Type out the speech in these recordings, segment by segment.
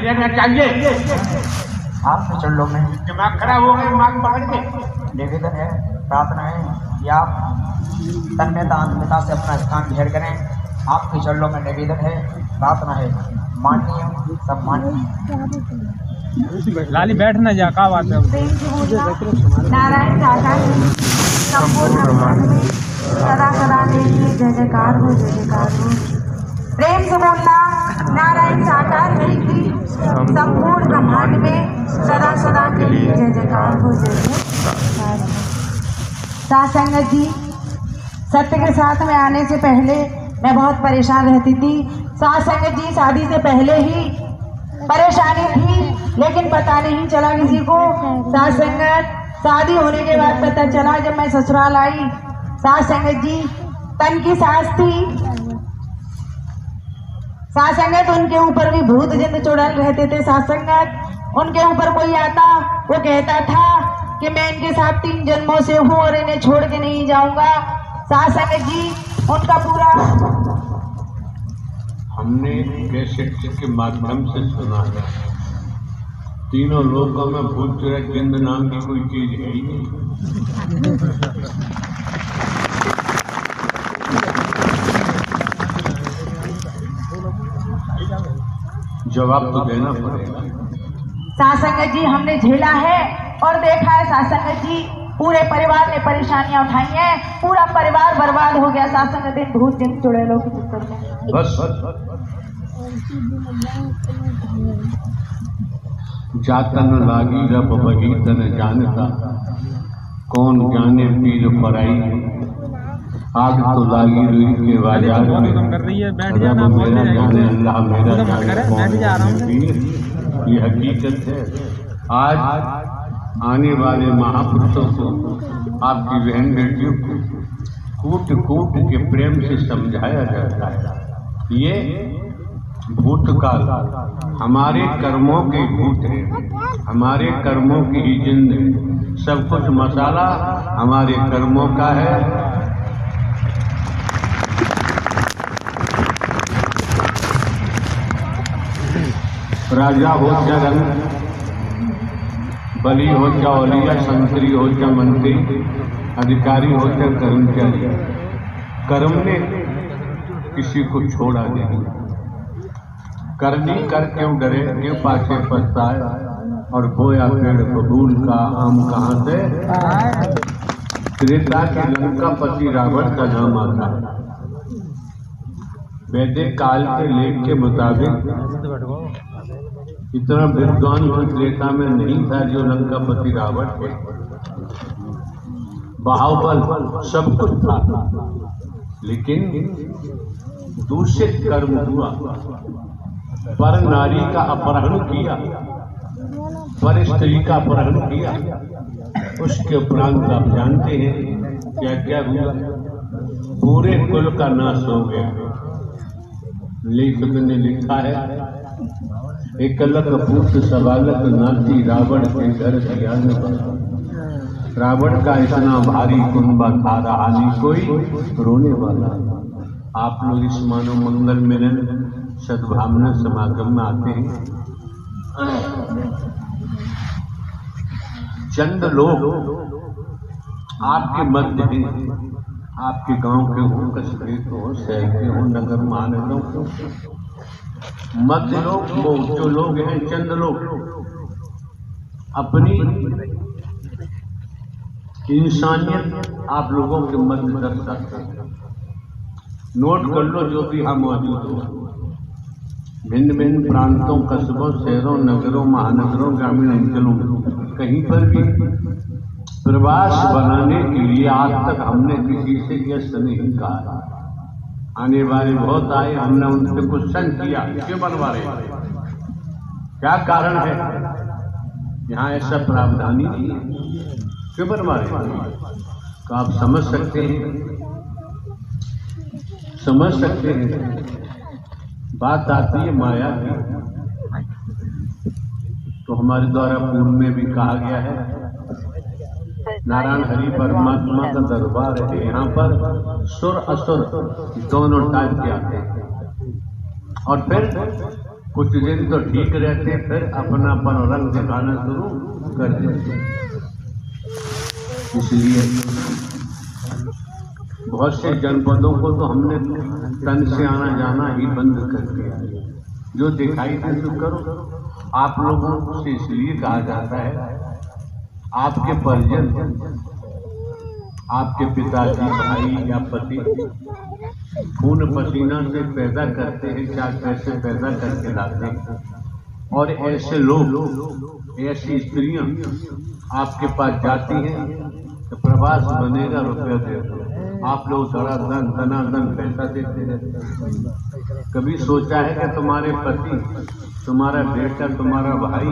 देना चाहिए। आप चलो में दिमाग खराब हो गए, मांग पकड़ के। निवेदन है, प्रार्थना है कि आप तन्मयता आत्मीयता से अपना स्थान घेर करें। आपके चरणों में निवेदन है, प्रार्थना है। माननीय सम्माननीय लाली बैठ ना जा, का बात है। नारायण साकार संपूर्ण ब्रह्मांड में सदा सदा के लिए जय जयकार हो, जय जयकार हो। प्रेम से बोलना, नारायण साकार है कि संपूर्ण ब्रह्मांड में सदा सदा के लिए जय जयकार हो, जय जयकार हो। सासंगत जी, सत्य के साथ में आने से पहले मैं बहुत परेशान रहती थी। सासंगत जी, शादी से पहले ही परेशानी थी, लेकिन पता नहीं चला किसी को। सासंगत, शादी होने के बाद पता चला जब मैं ससुराल आई। सासंगत जी, तन की सास थी। सासंगत, उनके ऊपर भी भूत जिन चुड़ैल रहते थे। सासंगत, उनके ऊपर कोई आता वो कहता था कि मैं इनके साथ 3 जन्मों से हूँ और इन्हें छोड़ के नहीं जाऊंगा। सासंगत जी, उनका पूरा हमने कैसेट के माध्यम से सुना है, तीनों लोगों में भूत चुड़ैल जिंद नाम की कोई चीज है ही नहीं। जवाब तो देना पड़ेगा। सासंगत जी, हमने झेला है और देखा है। सासंगत जी, पूरे परिवार ने परेशानियां उठाई हैं, पूरा परिवार बर्बाद हो गया। सासंगत दिन भूत जिन चुड़ैलों के चक्कर में। बस जातन लागी रब वही तन जानता, कौन जाने पीर पराई। आग तो लागी रुई के बाजार में, रब मेरा जाने अल्लाह मेरा जाने कौन जाने पीर। ये हकीकत है। आज आने वाले महापुरुषों को, आपकी बहन बेटियों को कूट कूट के प्रेम से समझाया जाता है। ये भूतकाल हमारे कर्मों के भूत है, हमारे कर्मों की ही जिंद है। सब कुछ मसाला हमारे कर्मों का है। राजा हो या रंग, बली हो या औलिया, संतरी हो या मंत्री, अधिकारी हो या कर्मचारी, कर्म ने किसी को छोड़ा नहीं। करनी कर क्यों डरे, क्यों पाछे पछताए, और बोया पेड़ बबूल का आम कहाँ से। त्रेता के लंका पति रावण का नाम आता है। वैदिक काल के लेख के मुताबिक इतना विद्वान और त्रेता में नहीं था जो लंकापति रावण थे। बाहुबल सब कुछ था, लेकिन दूषित कर्म हुआ। पर नारी का अपहरण किया, पर स्त्री का अपहरण किया। उसके उपरांत आप जानते हैं क्या क्या हुआ। पूरे कुल का नाश हो गया। लेखक ने लिखा है, एकलक पुत्र सबालक नाती रावण के घर दिया न बना। रावण का इतना भारी कुंबा था, रहा नहीं कोई रोने वाला। आप लोग इस मानव मंगल मिलन सद्भावना समागम में आते हैं। चंद लोग आपके मध्य हैं, आपके गांव के हो, कस्बे के हो, शहर के हो, नगर महानगरों के मध्य लोग, वो जो लोग हैं, चंद लोग अपनी इंसानियत आप लोगों के मध्य दर्शाते हैं। नोट कर लो जो भी हम मौजूद हो, भिन्न भिन्न प्रांतों, कस्बों, शहरों, नगरों, महानगरों, ग्रामीण अंचलों, कहीं पर भी प्रवास बनाने के लिए आज तक हमने किसी से व्यस्त नहीं कहा। आने वाले बहुत आए, हमने उनसे क्वेश्चन किया, क्यों बनवा रहे, क्या कारण है। यहाँ ऐसा प्रावधान ही नहीं है, क्यों बनवा रहे। तो आप समझ सकते हैं, समझ सकते हैं। बात आती है माया की, तो हमारे द्वारा पूर्व में भी कहा गया है, नारायण हरि परमात्मा का दरबार है। यहाँ पर सुर असुर दोनों टाइप के आते हैं। और फिर कुछ दिन तो ठीक रहते, फिर अपनापन रंग दिखाना शुरू कर देते। इसलिए बहुत से जनपदों को तो हमने तन से आना जाना ही बंद कर दिया। जो दिखाई दे तो करो। आप लोगों से इसलिए कहा जाता है, आपके परिजन, आपके पिताजी, भाई या पति खून पसीना से पैदा करते हैं, 4 पैसे पैदा करके लाते हैं, और ऐसे लोग, ऐसी स्त्रियां आपके पास जाती हैं तो प्रवास बनेगा, रुपया दे दो। आप लोग धनाधन पैसा देते रहते। कभी सोचा है कि तुम्हारे पति, तुम्हारा बेटा, तुम्हारा भाई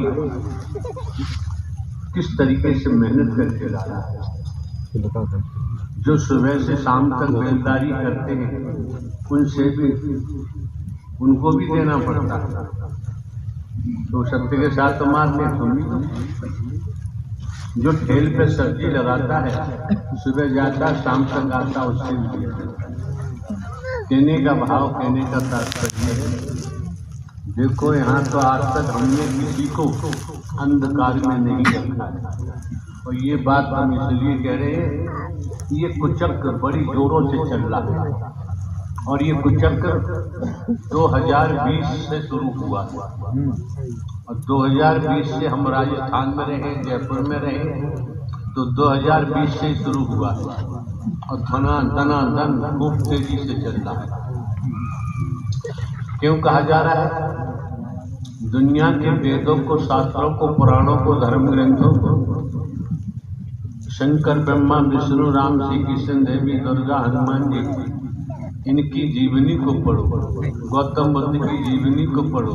किस तरीके से मेहनत करके ला रहा है? जो सुबह से शाम तक बेलदारी करते हैं, उनसे भी, उनको भी देना पड़ता है। तो सत्य के साथ तो मारते तुम भी। जो ठेल पे सब्जी लगाता है, सुबह जाता शाम तक आता, उससे भी कहने का भाव, कहने का तात्पर्य है। देखो यहाँ तो आज तक हमने किसी को अंधकार में नहीं रखा है, और ये बात हम इसलिए कह रहे हैं, ये कुचक्र बड़ी जोरों से चल रहा है, और ये कुचक्र 2020 से शुरू हुआ, और 2020 से हम राजस्थान में रहे, जयपुर में रहे, तो 2020 से शुरू हुआ, और धन खूब तेजी से चल रहा है। क्यों कहा जा रहा है? दुनिया के वेदों को, शास्त्रों को, पुराणों को, धर्म ग्रंथों को, शंकर, ब्रह्मा, विष्णु, राम, श्री कृष्ण, देवी, दुर्गा, हनुमान जी, इनकी जीवनी को पढ़ो, गौतम बुद्ध की जीवनी को पढ़ो,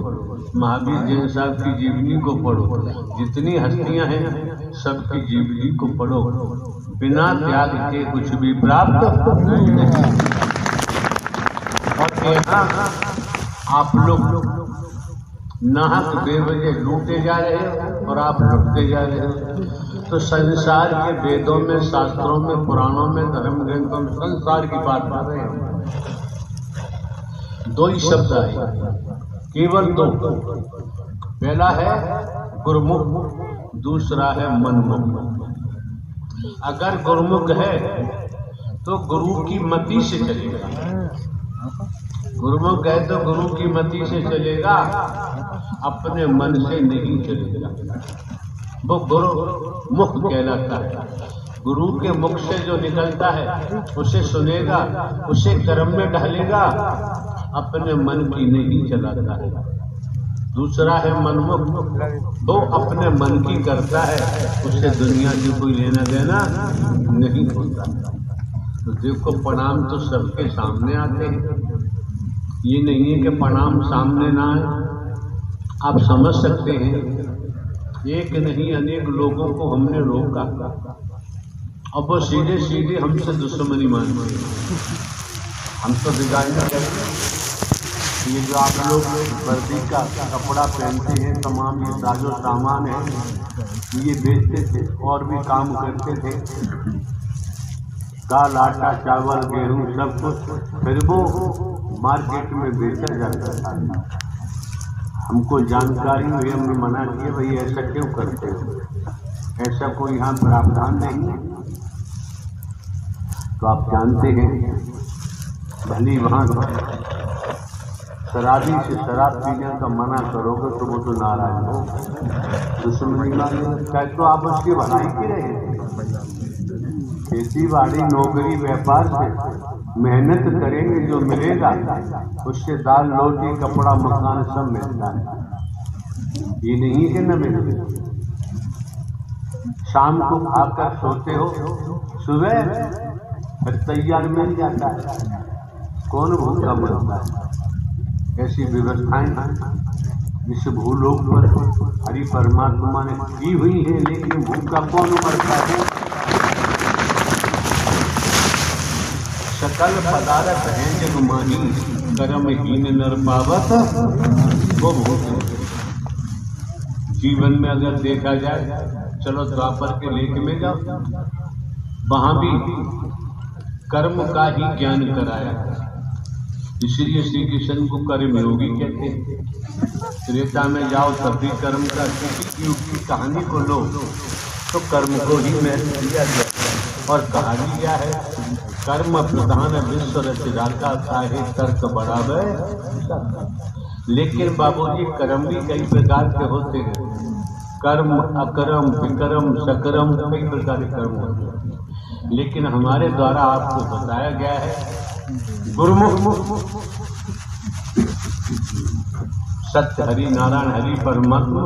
महावीर जैन साहब की जीवनी को पढ़ो, जितनी हस्तियां हैं सबकी जीवनी को पढ़ो। बिना त्याग के कुछ भी प्राप्त नहीं। और यहाँ आप लोग नाहक बेवजह लूटे जा रहे हो, और आप लुटते जा रहे हो। तो संसार के वेदों में, शास्त्रों में, पुराणों में, धर्म ग्रंथों में संसार की बात कर रहे हैं। 2 ही शब्द आए, केवल 2। पहला है गुरुमुख, दूसरा है मनमुख। अगर गुरुमुख है तो गुरु की मति से चलेगा, गुरुमुख है तो गुरु की मति से चलेगा, अपने मन से नहीं चलेगा। वो गुरु मुख कहलाता है। गुरु के मुख से जो निकलता है उसे सुनेगा, उसे कर्म में ढालेगा, अपने मन की नहीं चलाता है। दूसरा है मनमुख, वो अपने मन की करता है, उससे दुनिया की कोई लेना देना नहीं होता। तो देखो, प्रणाम तो सबके सामने आते हैं, ये नहीं है कि प्रणाम सामने ना आए। आप समझ सकते हैं, एक नहीं अनेक लोगों को हमने रोका, अब वो सीधे सीधे हमसे दुश्मनी मानते हैं। हम तो बिगाड़ना करते हैं। ये जो आप लोग वर्दी का कपड़ा पहनते हैं, तमाम ये साजो सामान है, ये बेचते थे और भी काम करते थे, दाल, आटा, चावल, गेहूँ सब कुछ, फिर वो मार्केट में बेचा जाता था। हमको जानकारी हुई, हमने मना किया, भाई ऐसा क्यों करते हो, ऐसा कोई यहाँ प्रावधान नहीं है। तो आप जानते हैं, भली वहाँ शराबी से शराब पीने का मना करोगे तो वो तो नाराज हो, दुश्मनी मांगे, तो आप उसकी भलाई की रहे थे। खेती बाड़ी, नौकरी, व्यापार से मेहनत करेंगे, जो मिलेगा उससे दाल, रोटी, कपड़ा, मकान सब मिलता है। ये नहीं कि न मिलते। शाम को खाकर सोते हो, सुबह फिर तैयार मिल जाता है, कौन भूखा मरता है। ऐसी व्यवस्थाएं जिस भूलोक पर हरि परमात्मा ने की हुई है, लेकिन भूखा कौन मरता है। सकल पदार्थ हैं जग माही, कर्महीन नर पावत वो भूख। जीवन में अगर देखा जाए, चलो द्वापर के लेख में जाओ, वहां भी कर्म का ही ज्ञान कराया। इसलिए श्री कृष्ण को कर्मयोगी कहते हैं। त्रेता में जाओ तब भी कर्म का, किसी युग की कहानी को लो तो कर्म को ही महत्व दिया गया और कहा भी गया है कर्म प्रधान विश्व रचदाता साहे तर्क बराबर। लेकिन बाबूजी कर्म भी कई प्रकार के होते हैं, कर्म अकर्म विकर्म सकर्म कई प्रकार के कर्म होते हैं, लेकिन हमारे द्वारा आपको बताया गया है गुरुमुख सत्य हरि नारायण हरि परमात्मा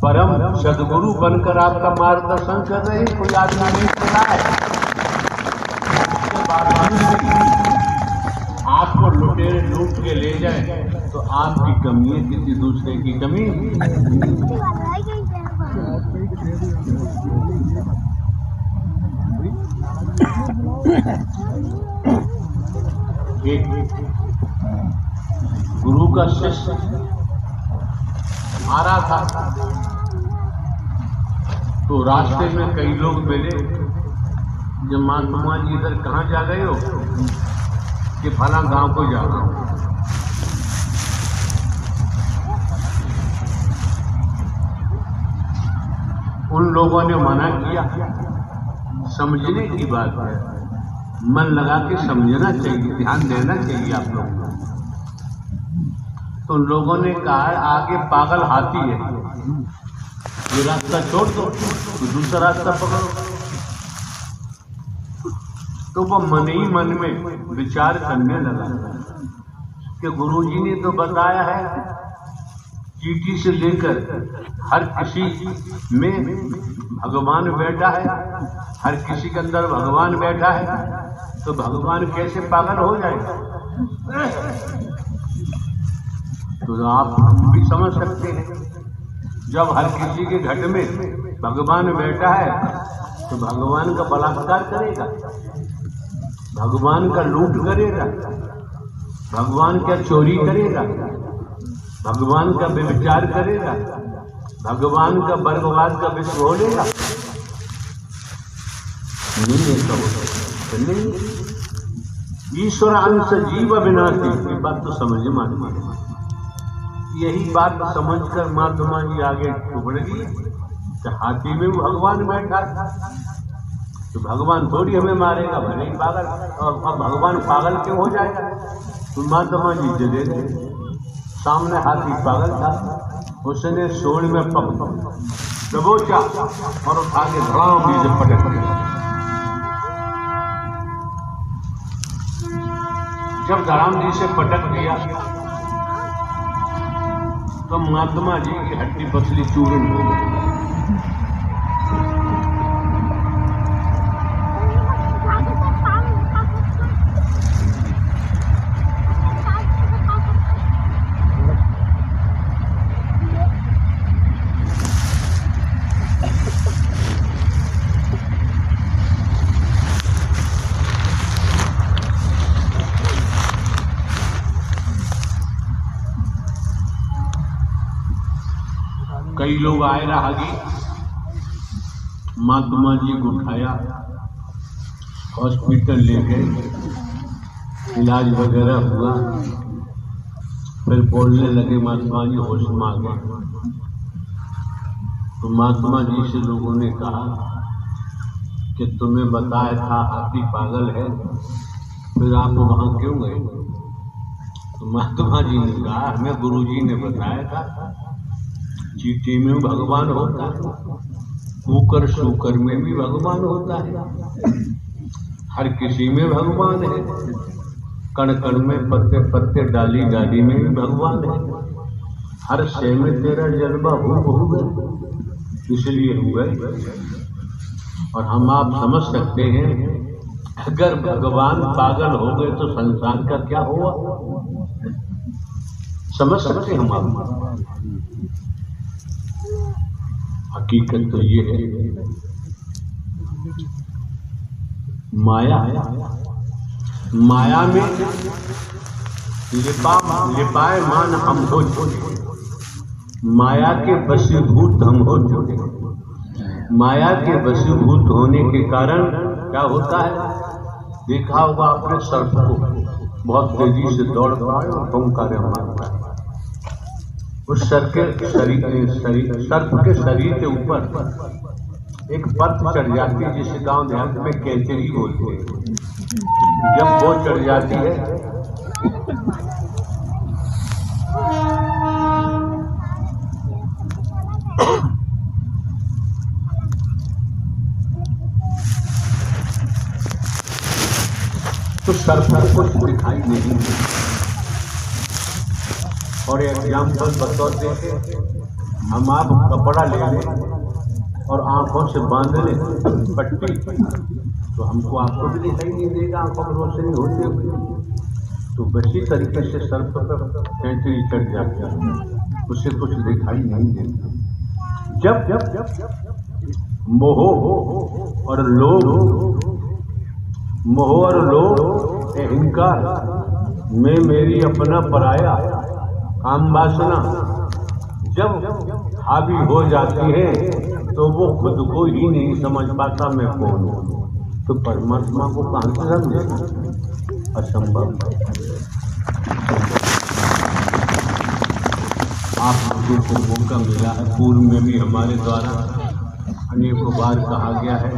परम सदगुरु बनकर आपका मार्गदर्शन कर रहे हैं। कोई आदमी नहीं सुना है आपको लुटेरे लूट के ले जाए तो आपकी कमी है, किसी दूसरे की कमी। गुरु का शिष्य आ रहा था तो रास्ते में कई लोग मिले, जब महात्मा जी इधर कहाँ जा गए हो कि फला गांव को जा रहा हूं। उन लोगों ने मना किया, समझने की बात है, मन लगा के समझना चाहिए, ध्यान देना चाहिए आप लोगों को। तो उन लोगों ने कहा आगे पागल हाथी है, ये रास्ता छोड़ दो तो दूसरा रास्ता पकड़ो। तो वो मन ही मन में विचार करने लगा कि गुरुजी ने तो बताया है चींटी से लेकर हर किसी में भगवान बैठा है, हर किसी के अंदर भगवान बैठा है, तो भगवान कैसे पागल हो जाएगा। तो आप हम भी समझ सकते हैं, जब हर किसी के घट में भगवान बैठा है तो भगवान का बलात्कार करेगा, भगवान का लूट करेगा, भगवान का चोरी करेगा, भगवान का व्यभिचार करेगा, भगवान का वर्गवाद का विश्व हो लेगा। नहीं ऐसा होता नहीं। ईश्वर अंश जीव विनाशी, ये बात तो समझ में। यही बात समझकर महात्मा जी आगे उभर गई कि हाथी में भगवान बैठा था तो भगवान थोड़ी हमें मारेगा, भले ही पागल, और भगवान पागल क्यों हो जाएगा। तो महात्मा जी जगे गए, सामने हाथी पागल था, उसने सोड़ में दबोचा और उठा के धड़ाम से पटक दिया। जब धड़ाम जी से पटक दिया तो महात्मा जी की हड्डी पसली चूर्ण हो गई। कई लोग आए राहगी, महात्मा जी को उठाया, हॉस्पिटल ले गए, इलाज वगैरह हुआ, फिर बोलने लगे महात्मा जी होश में आ गए। तो महात्मा जी से लोगों ने कहा कि तुम्हें बताया था हाथी पागल है, फिर आप वहां क्यों गए। तो महात्मा जी ने कहा हमें गुरुजी ने बताया था चींटी में भगवान होता है, कुकर शुकर में भी भगवान होता है, हर किसी में भगवान है, कण कण में पत्ते पत्ते डाली डाली में भी भगवान है, हर शय में तेरा जलवा हो गए, इसलिए हुआ। और हम आप समझ सकते हैं अगर भगवान पागल हो गए तो संसार का क्या हुआ, समझ सकते हैं हम आप। हकीकत तो ये है माया में लिपाए मान हम हो चुके, माया के वशीभूत हम हो चुके। माया के वशीभूत होने के कारण क्या होता है, देखा होगा आपने सर्प को, बहुत तेजी से दौड़ता है और टंकारे मारता है। उस सर्प के शरीर के ऊपर एक परत चढ़ जाती है जिसे गांव देहात में केचरी बोलते हैं। जब वो चढ़ जाती है तो सर्प को कुछ दिखाई नहीं देता। और एग्जाम्पल बतौर देखे हम आप कपड़ा ले लें और आंखों से बांध लें पट्टी, तो हमको आंखों भी दिखाई नहीं देगा, आंखों में रोशनी होती है। तो वैसी तरीके से सर्प पर कैंचरी चढ़ जाती है, उसे कुछ दिखाई नहीं देता। जब मोह और लोभ अहंकार में मेरी अपना पराया काम वासना जब हावी हो जाती है तो वो खुद को ही नहीं समझ पाता मैं कौन हूँ। तो परमात्मा को कहाँ से समझेगा? असंभव। आप लोगों को मौका मिला है, पूर्व में भी हमारे द्वारा अनेकों बार कहा गया है।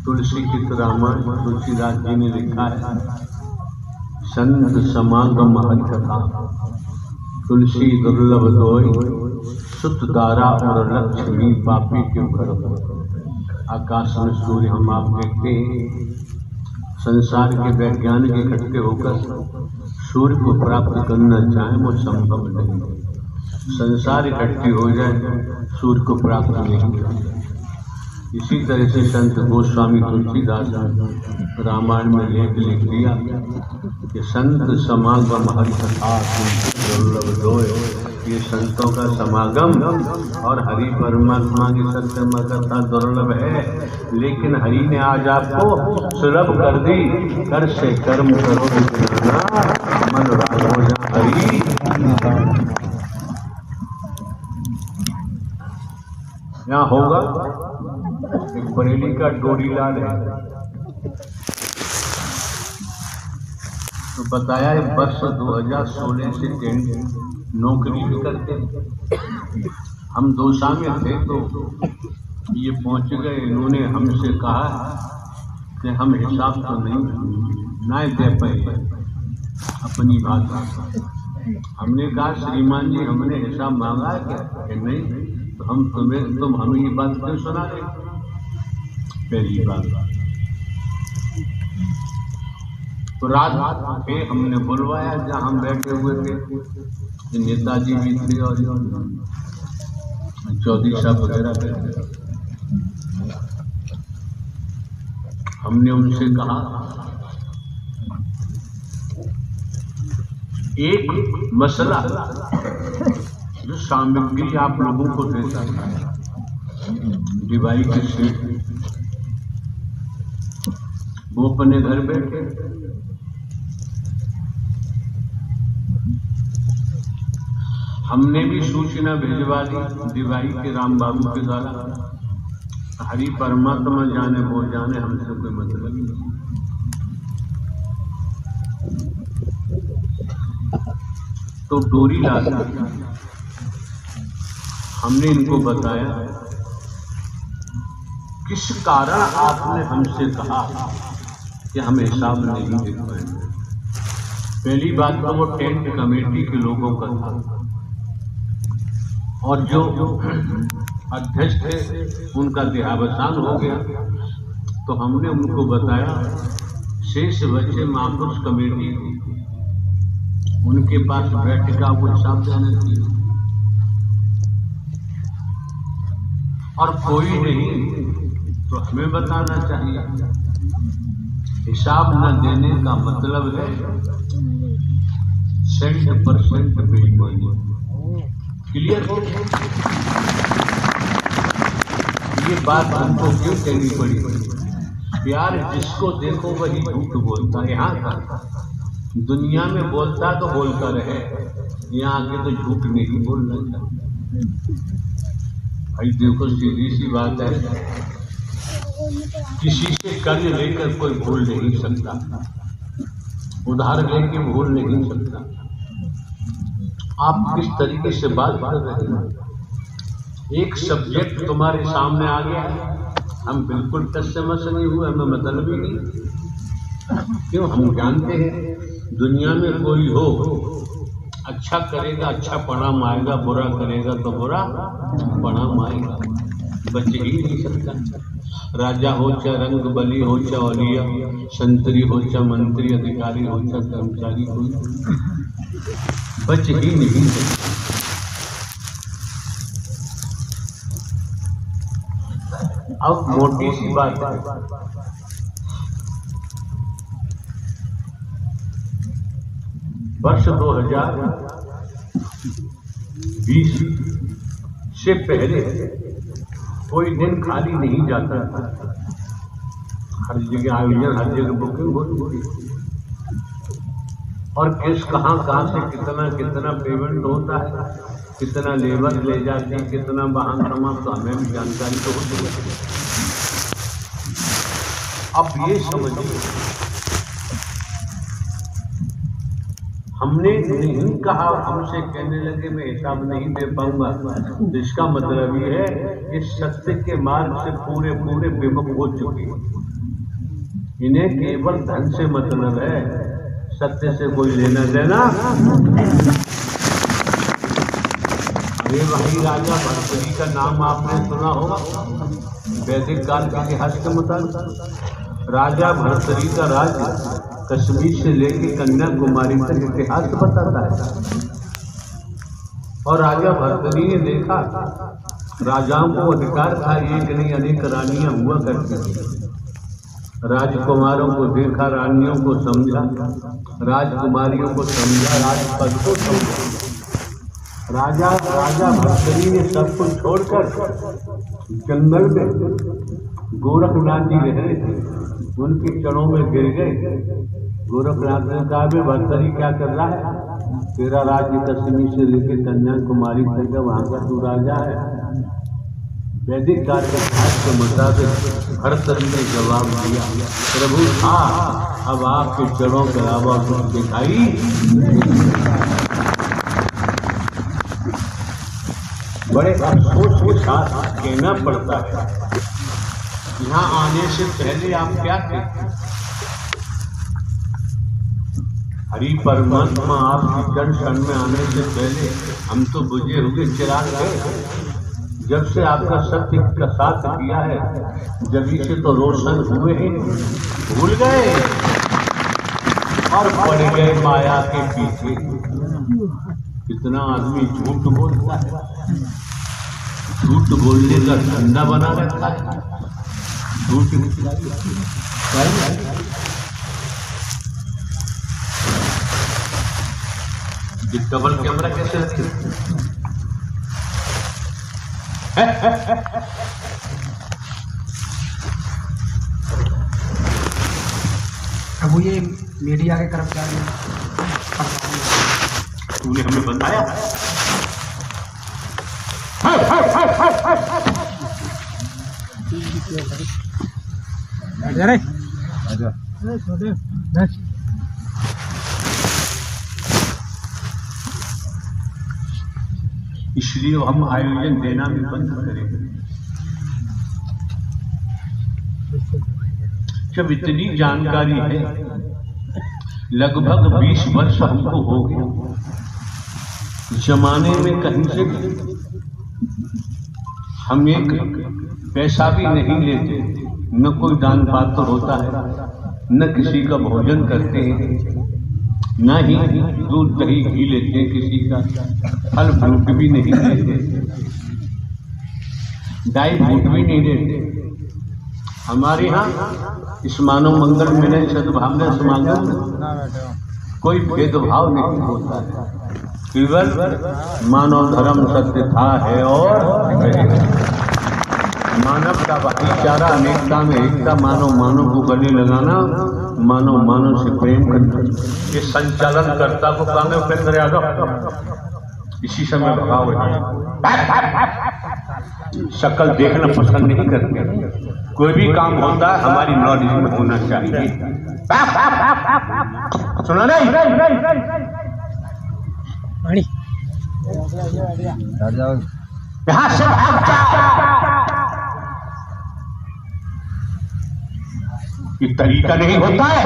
तुलसी की रामायण तुलसीदास जी ने लिखा है, संत समागम हरि कथा तुलसी दुर्लभ दोई सुत दारा और लक्ष्मी पापी के घर। आकाश में सूर्य हम आप देखते हैं, संसार के वैज्ञानिक इकट्ठे होकर सूर्य को प्राप्त करना चाहें वो संभव नहीं। संसार इकट्ठी हो जाए सूर्य को प्राप्त नहीं होगा। इसी तरह से संत गोस्वामी तुलसीदास रामायण में लेख लिख दिया कि संत समागम हरि कथा दुर्लभ दोय। ये संतों का समागम और हरि परमात्मा की सत्संग कथा दुर्लभ है, लेकिन हरि ने आज आपको सुलभ कर दी। कर से कर्म करो मन रागो जा हरि। यहाँ होगा एक बरेली का डोरीलाल है, तो बताया वर्ष 2016 से नौकरी भी करते हैं। हम दोसा में थे तो ये पहुंच गए, इन्होंने हमसे कहा कि हम हिसाब तो नहीं दे पाए अपनी बात। हमने कहा श्रीमान जी हमने हिसाब मांगा है क्या? नहीं, तो तुम हमें ये बात क्यों सुना रहे? पहली बात तो रात पे हमने बुलवाया जहाँ हम बैठे हुए थे, नेताजी भी थे और चौधरी साहब वगैरह बैठे। हमने उनसे कहा एक मसला जो सामग्री आप लोगों को देता है दिवाई की सीट, वो अपने घर बैठे हमने भी सूचना भिजवा दी दिवाई के राम बाबू के द्वारा। हरि परमात्मा जाने वो जाने, हमसे कोई मतलब नहीं। तो डोरी लाला हमने इनको बताया किस कारण आपने हमसे कहा कि हम हिसाब नहीं दे पाएंगे। पहली बात तो वो टेंट कमेटी के लोगों का था और जो अध्यक्ष थे उनका देहावसान हो गया, तो हमने उनको बताया शेष बचे महापुरुष कमेटी उनके पास बैठका वो हिसाब देना चाहिए, और कोई नहीं तो हमें बताना चाहिए। हिसाब न देने का मतलब है 100% बेईमानी। क्लियर? ये बात हमको क्यों कहनी पड़ी? प्यार जिसको देखो वही झूठ बोलता है। यहाँ का दुनिया में बोलता तो बोलता रहे, यहाँ आके तो झूठ नहीं बोलना चाहिए। भाई देखो सीधी सी बात है, किसी से कर्ज लेकर कोई भूल नहीं सकता। उधार लेके भूल नहीं सकता। आप किस तरीके से बात कर रहे हैं? एक सब्जेक्ट तुम्हारे सामने आ गया, हम बिल्कुल टच से मस नहीं हुए, हमें मतलब ही नहीं। क्यों? हम जानते हैं दुनिया में कोई हो, अच्छा करेगा अच्छा परिणाम आएगा, बुरा करेगा तो बुरा परिणाम आएगा, बच ही नहीं सकता। राजा हो चाहे रंग बली हो चाहे औलिया, संतरी हो चाहे मंत्री, अधिकारी हो चाहे कर्मचारी, कोई बच ही नहीं सकता। अब मोटी सी बात है, वर्ष 2020 से पहले कोई दिन खाली नहीं जाता था। हर जगह आयोजन, हर जगह बुकिंग होती थी, और किस कहाँ से कितना कितना पेमेंट होता है, कितना लेबर ले जाती है, कितना वाहन समाप्त, तो हमें भी जानकारी तो होती है। अब ये समझिए, हमने नहीं कहा, हमसे कहने लगे मैं हिसाब नहीं दे पाऊंगा। इसका मतलब ये है कि सत्य के मार्ग से पूरे पूरे विमुख हो चुके हैं। इन्हें केवल धन से मतलब है, सत्य से कोई लेना देना। अरे भाई, राजा भर्तृहरि का नाम आपने सुना होगा, वैदिक काल के इतिहास के मुताबिक राजा भर्तृहरि का राज्य कश्मीर से लेकर कन्याकुमारी तक इतिहास बताता है। और राजा भर्तृहरि ने देखा, राजाओं को अधिकार था, एक नहीं अनेक रानियां हुआ करती थी। राजकुमारों को देखा, रानियों को समझा, राजकुमारियों को समझा, राजपद को समझा। राजा भर्तृहरि ने सब कुछ छोड़कर जंगल में गोरखनाथ जी रह रहे थे, उनके चरणों में गिर गए। गोरखनाथ ने कहा, भर्तृहरि क्या कर रहा है? तेरा राज्य कश्मीर से लेकर कन्याकुमारी तक है, वहां का तू राजा है। वैदिक काल के इतिहास के मुताबिक भर्तृहरि ने जवाब दिया, प्रभु हाँ, अब आपके चरणों के अलावा कुछ दिखाई। बड़े अफसोस के साथ कहना पड़ता है, यहाँ आने से पहले आप क्या थे? हरि परमात्मा आपकी चरण शरण में आने से पहले हम तो बुझे हुए चिराग थे। जब से आपका सत्य का साथ किया है, जब से तो रोशन हुए हैं, भूल गए और पड़ गए माया के पीछे। कितना आदमी झूठ बोलता है, झूठ बोलने का धंधा बना रखा है। झूठ डबल कैमरा कैसे रखे? अब ये मीडिया के कर्मचारी तूने हमें बताया। इसलिए हम आयोजन देना भी बंद करेंगे। जब इतनी जानकारी है, लगभग 20 वर्ष हमको हो गया, जमाने में कहीं से हम एक पैसा भी नहीं लेते, न कोई दान पात्र होता है, न किसी का भोजन करते हैं, न ही दूध दही घी लेते हैं, किसी का फल फ्रूट भी नहीं लेते, ड्राई फ्रूट भी नहीं लेते। हमारे यहाँ इस मानव मंगल मिलन सद्भावना समागम में कोई भेदभाव नहीं होता है, केवल मानव धर्म सत्य था है और मानव का भाईचारा, अनेकता में एकता, मानव को गले लगाना, मानव से प्रेम करना। ये संचालन कर्ता को काम है उपेंद्र यादव। इसी समय भगाओ, शक्ल देखना पसंद नहीं करते। कोई भी काम होता है हमारी नॉलेज में होना चाहिए। सुना नहीं? यहाँ से भाग जा। ये तरीका नहीं होता है।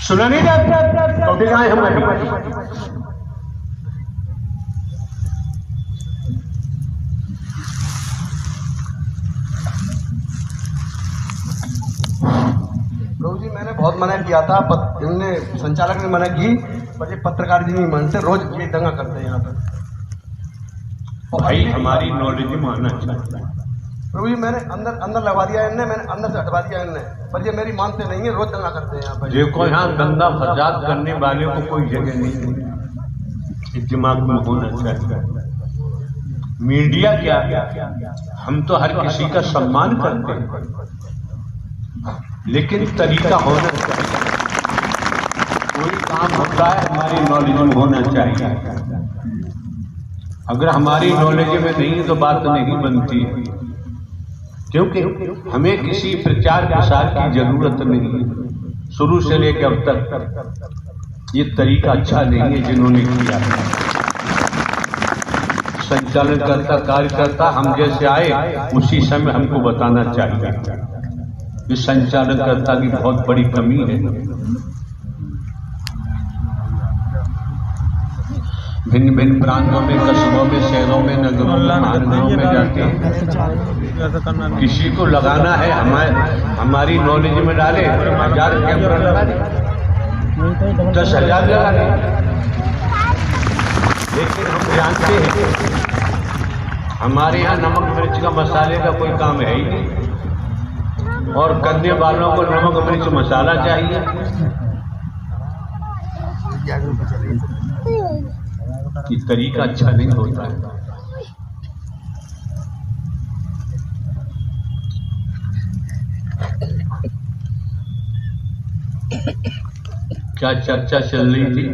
सुना नहीं जाता तो दिखाए हमारी। प्रभु जी मैंने बहुत मना किया था, इनने संचालक ने मना की, पर ये पत्रकार जी नहीं मानते, रोज ये दंगा करते हैं यहाँ पर। भाई हमारी नॉलेज मानना चाहिए। प्रभु जी मैंने अंदर लगवा दिया इनने, मैंने अंदर से हटवा दिया इनने, पर ये मेरी मानते नहीं है, रोज दंगा करते हैं यहाँ पर। देखो यहाँ दंगा फसाद करने वाले को कोई जगह नहीं है, दिमाग में होना चाहिए। मीडिया क्या, हम तो हर किसी का सम्मान करते हैं, लेकिन तरीका होना चाहिए। कोई काम होता है हमारी नॉलेज में होना चाहिए। अगर हमारी नॉलेज में नहीं है तो बात नहीं बनती है, क्योंकि हमें किसी प्रचार प्रसार की जरूरत नहीं है। शुरू से लेकर अब तक ये तरीका अच्छा नहीं है जिन्होंने किया। संचालन करता कार्यकर्ता हम जैसे आए उसी समय हमको बताना चाहिए। इस संचालनकर्ता की बहुत बड़ी कमी है। भिन्न भिन्न प्रांतों में, कस्बों में, शहरों में, नगरों में, महानगरों में जाते हैं। किसी को लगाना है हमारी नॉलेज में डाले, 1000 कैमरा लगा दे, 10,000 लगा दे, लेकिन हम जानते हैं हमारे यहाँ नमक मिर्च का मसाले का कोई काम है ही नहीं, और करने वालों को नमक मिर्च मसाला चाहिए। ये तरीका अच्छा नहीं होता है। क्या चर्चा चल रही थी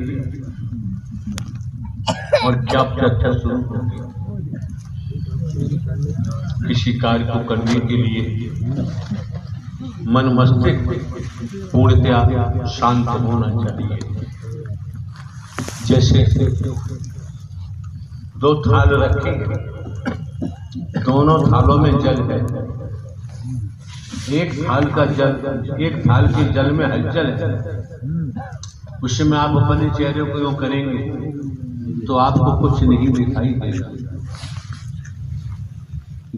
और क्या चर्चा शुरू हो गई? किसी कार्य को करने के लिए मन मस्तिष्क पूर्णतया शांत होना चाहिए। जैसे दो थाल रखे, दोनों थालों में जल है, एक थाल के जल में हलचल है, उसमें आप अपने चेहरे को यूं करेंगे तो आपको कुछ नहीं दिखाई देगा।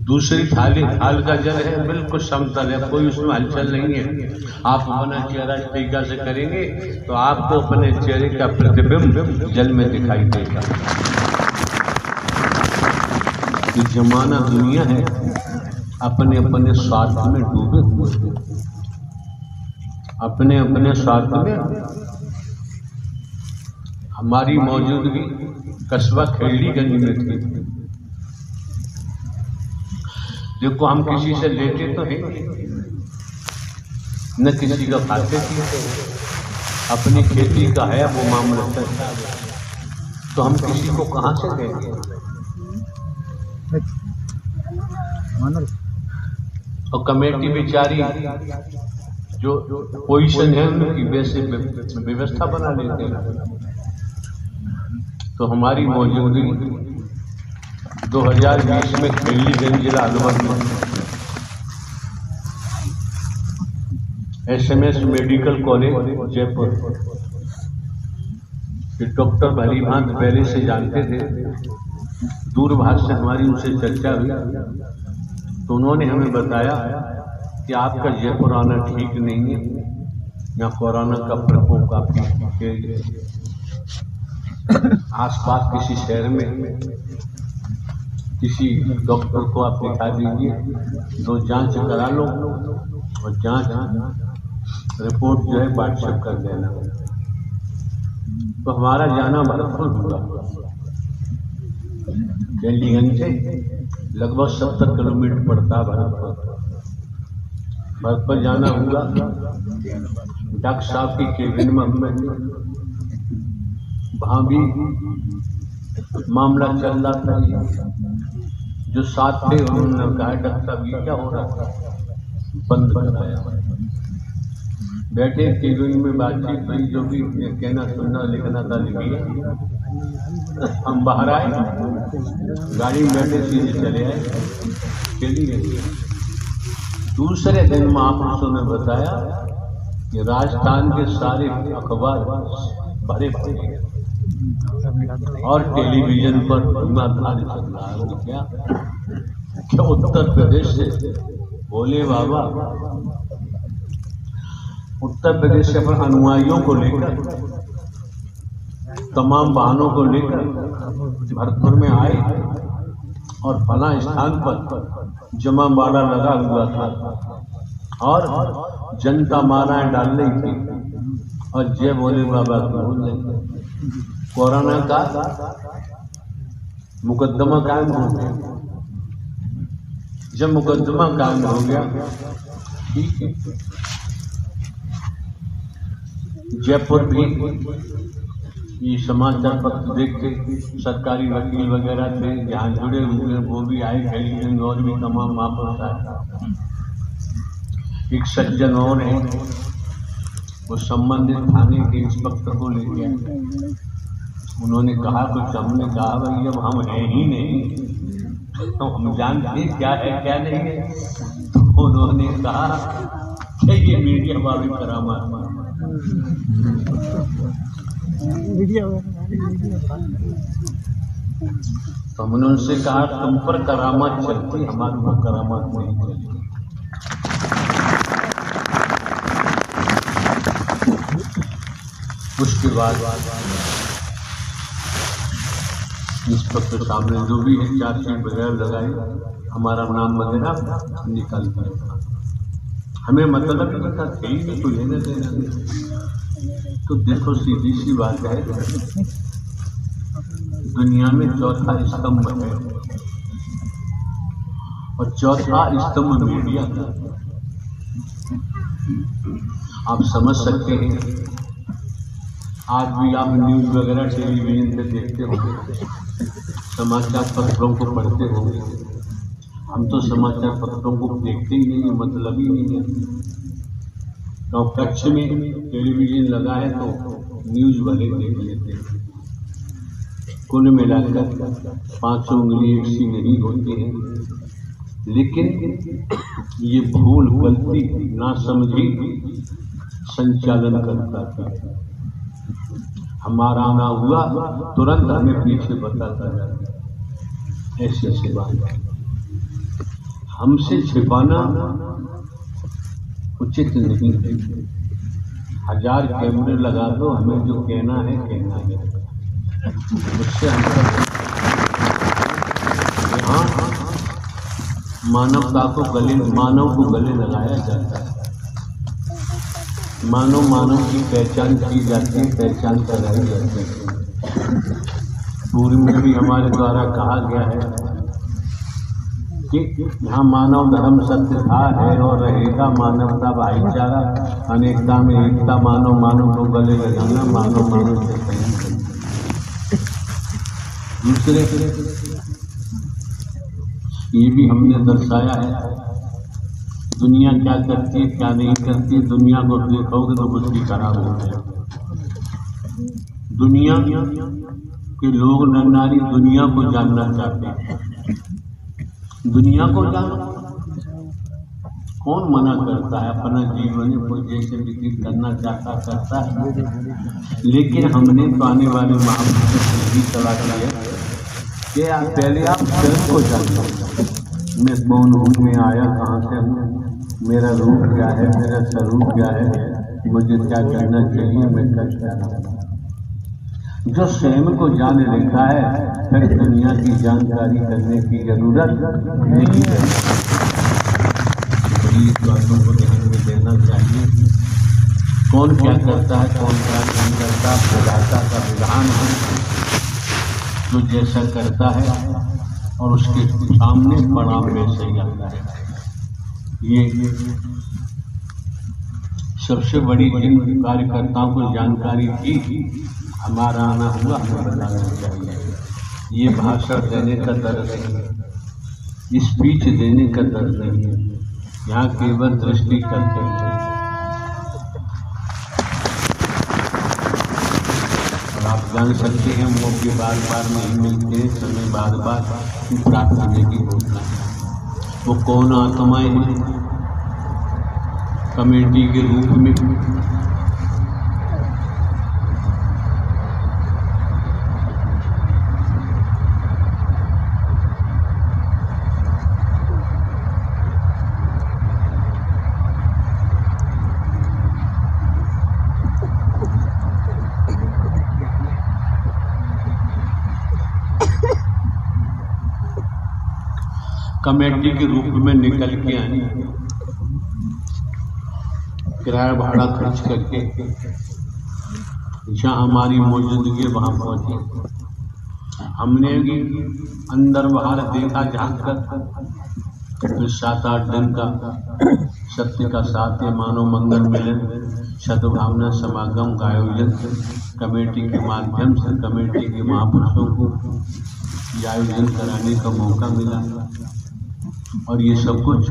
दूसरी थाल का जल है, बिल्कुल समतल है, कोई उसमें हलचल नहीं है। आप अपना चेहरा इस तरीका से करेंगे तो आपको अपने चेहरे का प्रतिबिंब जल में दिखाई देगा। ये जमाना दुनिया है अपने अपने स्वार्थ में डूबे हुए, अपने अपने स्वार्थ में। हमारी मौजूदगी कस्बा खेड़ीगंज में थी। देखो हम किसी से लेते तो हैं न किसी का खाते थे, अपनी खेती का है वो मामला चलता है, तो हम किसी को कहाँ से देंगे? और कमेटी बेचारी जो पोजीशन है उनकी वैसे व्यवस्था बना लेते हैं। तो हमारी मौजूदगी 2020 में खेड़ीगंज जिला अलवर में SMS मेडिकल कॉलेज जयपुर के डॉक्टर भलीभांत पहले से जानते थे। दूरभाष से हमारी उनसे चर्चा हुई तो उन्होंने हमें बताया कि आपका जयपुर आना ठीक नहीं है, यहाँ कोरोना का प्रकोप काफी आसपास किसी शहर में किसी डॉक्टर को आप दिखा दीजिए, तो जांच करा लो और जांच रिपोर्ट जो है व्हाट्सएप कर देना। तो हमारा जाना भरतपुर हुआ, खेड़ीगंज से लगभग 70 किलोमीटर पड़ता भरतपुर जाना हुआ। डॉक्टर साहब की केबिन में हमें वहाँ भी मामला चल रहा था। जो साथ थे उन्होंने कहा डॉक्टर साहब ये क्या हो रहा था, बंद कराया। बैठे केबिन में बातचीत हुई, जो भी कहना सुनना लिखना था लिखिए। हम बाहर आए, गाड़ी में बैठे सीधे चले आए, चली गई। दूसरे दिन महापुरुषों ने बताया कि राजस्थान के सारे अखबार भरे पड़े हैं और टेलीविजन पर धुआंधार चल रहा है। क्या उत्तर प्रदेश से बोले बाबा, उत्तर प्रदेश से अपन अनुयायियों को लेकर, तमाम वाहनों को लेकर भरतपुर में आए और फला स्थान पर जमावाड़ा लगा हुआ था और जनता मालाएं डाल रही थी और जय बोले बाबा बोल रहे थे। कोरोना का मुकदमा कायम हो गया। जब मुकदमा कायम हो गया, ठीक है, जयपुर भी ये समाचार पत्र देख के सरकारी वकील वगैरह थे जहाँ जुड़े हुए वो भी आए, टेलीविजन और भी तमाम महापुरुष आए। एक सज्जन और है, वो संबंधित थाने के इंस्पेक्टर को ले गया। उन्होंने कहा कुछ, हमने कहा भाई अब हम हैं ही नहीं तो हम जानते क्या है क्या नहीं है। तो उन्होंने कहा कि ये मीडिया वाली करामात। तो हमने उनसे कहा तुम पर करामात चलती, हमारे पर करामात नहीं चलती। उसके बाद इंस्पेक्टर साहब ने जो भी है चार्जशीट वगैरह लगाई, हमारा नाम वगैरह निकाल दिया। हमें मतलब नहीं था, थे ही नहीं, कोई लेने देना नहीं। तो देखो सीधी सी बात है, दुनिया में चौथा स्तंभ है और चौथा स्तंभ मीडिया का। आप समझ सकते हैं, आज भी आप न्यूज़ वगैरह टेलीविजन पे देखते होंगे, समाचार पत्रों को पढ़ते होंगे। हम तो समाचार पत्रों को देखते ही नहीं, मतलब ही नहीं है। तो कक्ष में टेलीविजन लगा है तो न्यूज़ वाले देख लेते हैं। कुल मिलाकर 5 उंगली एक सी नहीं होती है, लेकिन ये भूल गलती ना समझी संचालन करता था। हमारा आना हुआ तुरंत हमें पीछे बताता जाता। ऐसी सी बात है, हमसे छिपाना उचित नहीं है। 1000 कैमरे लगा दो, हमें जो कहना है कहना है। उससे हम यहाँ मानव को गले लगाया जाता है। मानव की पहचान की जाती है, पहचान कराई जाती है। पूर्व में भी हमारे द्वारा कहा गया है कि यहाँ मानव धर्म सत्य था, है और रहेगा। मानवता भाईचारा, अनेकता में एकता। मानव को गले लगाना, मानव से कहीं दूसरे ये भी हमने दर्शाया है। दुनिया क्या करती है क्या नहीं करती, दुनिया को देखोगे तो कुछ भी खराब हो जाएगा। दुनिया के लोग नारी दुनिया को जानना चाहते हैं। दुनिया को जानो, कौन मना करता है? अपना जीवन को जैसे व्यतीत करना चाहता करता है। लेकिन हमने तो आने वाले महापुरुषों से भी सलाह किया कि पहले आप स्वयं को जानो। मैं कौन हूँ, मैं आया कहाँ से हूँ, मेरा रूप क्या है, मेरा स्वरूप क्या है, मुझे क्या करना चाहिए, मैं कर क्या रहा हूँ। जो स्वयं को जान लेता है फिर दुनिया की जानकारी करने की जरूरत नहीं है। इस बातों को ध्यान में देना चाहिए। कौन क्या करता है, कौन क्या नहीं करता, विधाता का विधान है। जो जैसा करता है और उसके सामने परिणाम वैसे ही आता है। ये सबसे बड़ी जिन कार्यकर्ताओं को जानकारी थी, हमारा आना हुआ, हमें बताना चाहिए। ये भाषण देने का दर्द नहीं है, स्पीच देने का दर्द नहीं है। यहाँ केवल दृष्टि करते हैं। जान सकते हैं मौके बार बार नहीं मिलते हैं, समय बार बार प्राप्त करने की होता है। वो कौन आत्माएं हैं कमेटी के रूप में? कमेटी के रूप में निकल के आनी, किराया भाड़ा खर्च करके जहाँ हमारी मौजूदगी वहाँ पहुँचे। हमने भी अंदर बाहर देखा झांक कर 7-8 दिन का सत्य का साथ मानव मंगल मिलन सद्भावना समागम का आयोजन कमेटी के माध्यम से कमेटी के महापुरुषों को आयोजन कराने का मौका मिला। और ये सब कुछ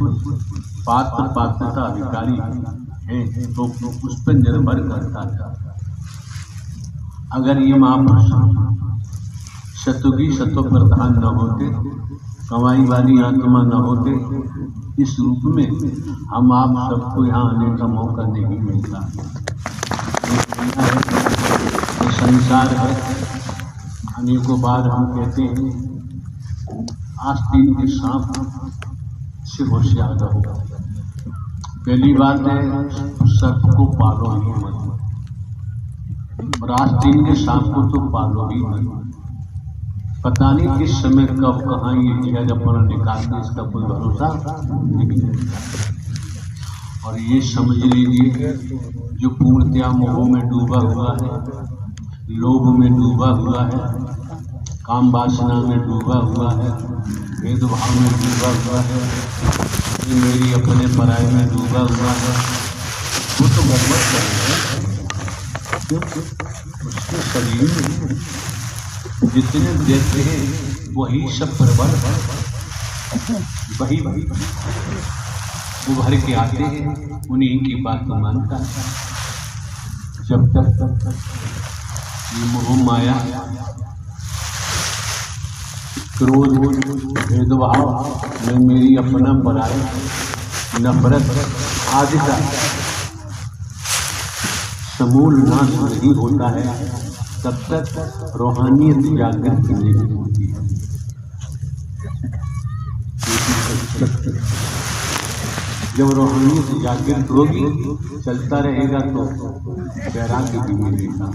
पात्रता अधिकारी हैं तो उस पर निर्भर करता था। अगर ये महापुरुष सतुगी सत्व प्रधान न होते, कमाई वाली आत्मा न होते, इस रूप में हम आप सबको यहाँ आने का मौका नहीं मिलता। ये संसार है। अनेकों बार हम कहते हैं आस्तीन के सांप से होशियार रहो। पहली बात है सर्प को पालो ही मत, और आस्तीन के सांप को तो पालो ही मत। पता नहीं किस समय कब कहाँ ये जहर अपना निकालते, इसका कोई भरोसा नहीं है। और ये समझ लीजिए जो पूर्णतया मोह में डूबा हुआ है, लोभ में डूबा हुआ है, काम वासना में डूबा हुआ है, भेदभाव में डूबा हुआ है, ये मेरी अपने पराये में डूबा हुआ है, वो तो गड़बड़ कर रहा है। क्योंकि उसके शरीर में जितने देते हैं वही सब प्रबल वही उभर के आते हैं, उन्हीं की बात मानता है। जब तक ये मोह माया क्रोध भेदभाव में मेरी अपना पराया नफरत आदि का समूल नाश नहीं होता है, तब तक रूहानियत जागृत नहीं होती है। जब रूहानियत जागृत होगी, चलता रहेगा तो वैराग्य भी मिलेगा,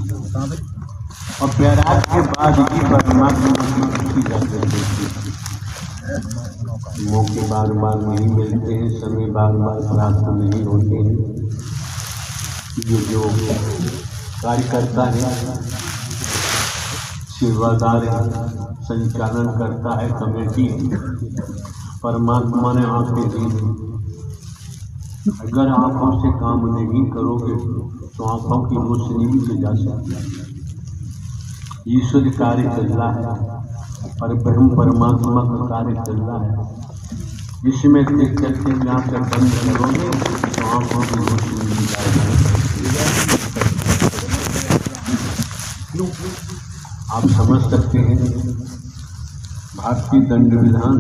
और वैराग्य के बाद ही परमात्मा की जागृत होती है। मौके बार बार नहीं मिलते हैं, समय बार बार प्राप्त नहीं होते हैं। जो कार्यकर्ता है, सेवादार है, संचालन करता है कमेटी, परमात्मा ने आंखें दी। अगर आंखों से काम नहीं करोगे तो आंखों की रोशनी से जा सकती है। ईश्वर कार्य चल रहा है और ब्रह्म परमात्मा का कार्य चल रहा है। इसमें देख करके जाकर बंद करोगे तो आंखों की रोशनी मिल जाएगी। आप समझ सकते हैं भारतीय दंड विधान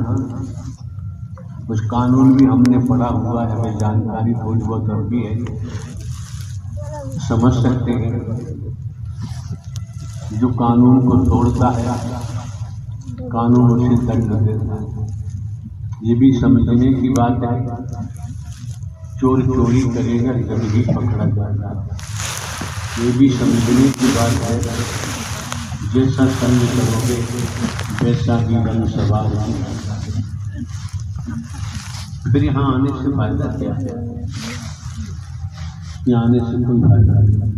कुछ कानून भी हमने पढ़ा हुआ है, हमें जानकारी थोड़ी बहुत अब भी है, समझ सकते हैं। जो कानून को तोड़ता है कानून उसे दंड देता है। ये भी समझने की बात है, चोर चोरी करेगा जब ही पकड़ा जाएगा। ये भी समझने की बात है, जैसा संग करोगे वैसा ही रंग सवार होगा। फिर यहाँ आने से फायदा क्या है? यहाँ आने से कोई फायदा नहीं।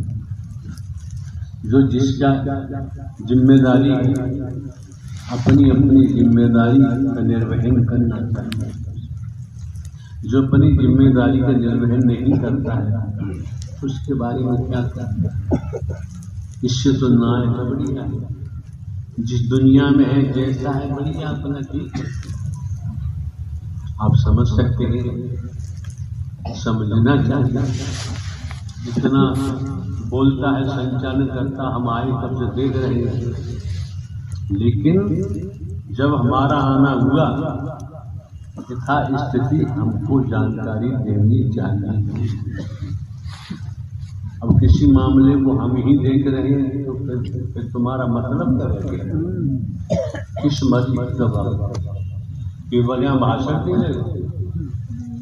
जो जिसका जिम्मेदारी अपनी अपनी जिम्मेदारी का निर्वहन करना चाहिए। जो अपनी जिम्मेदारी का निर्वहन नहीं करता है उसके बारे में क्या करना है? इससे तो ना है बढ़िया है। जिस दुनिया में है जैसा है बढ़िया अपना ठीक है। आप समझ सकते हैं, समझना चाहिए। जितना बोलता है संचालन करता, हम आए तब से देख रहे हैं, लेकिन जब हमारा आना हुआ यथा स्थिति हमको जानकारी देनी चाहिए। अब किसी मामले को हम ही देख रहे हैं तो फिर तुम्हारा मतलब क्या? किस मतलब? केवल यहाँ भाषण दे रहे,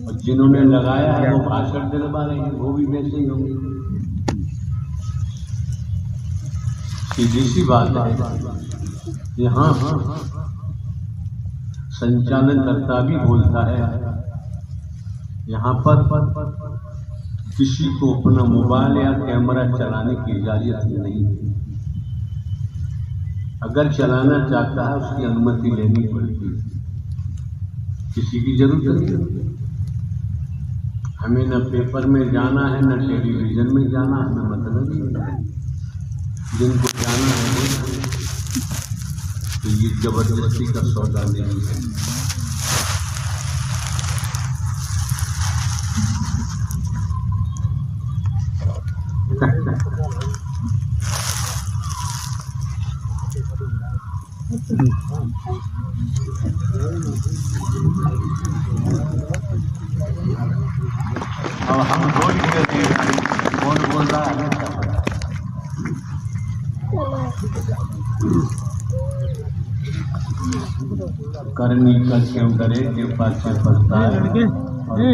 और जिन्होंने लगाया है वो भाषण दिलवा रहे हैं, वो भी वैसे ही होंगे। सीधी सी बात है। यहाँ संचालन करता भी बोलता है, यहाँ पर किसी को अपना मोबाइल या कैमरा चलाने की इजाजत नहीं है। अगर चलाना चाहता है उसकी अनुमति लेनी पड़ती है, किसी की जरूरत नहीं है। हमें न पेपर में जाना है न टेलीविजन में जाना, हमें मतलब ही नहीं। जिनको जाना है तो ये जबरदस्ती का सौदा नहीं है। अब हम रोज कौन बोल रहा है? करनी का क्यों करे के पाछे पड़ता है,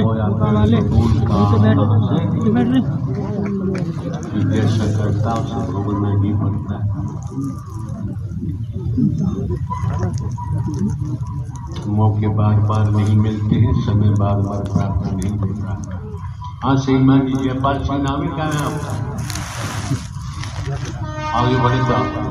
और जैसा करता उसे भोगना ही पड़ता है। मौके बार बार नहीं मिलते हैं, समय बार बार प्राप्त नहीं होता। हाँ सही मान लीजिए, पाल सिंह नाम क्या है आपका? आगे बढ़े तो आपका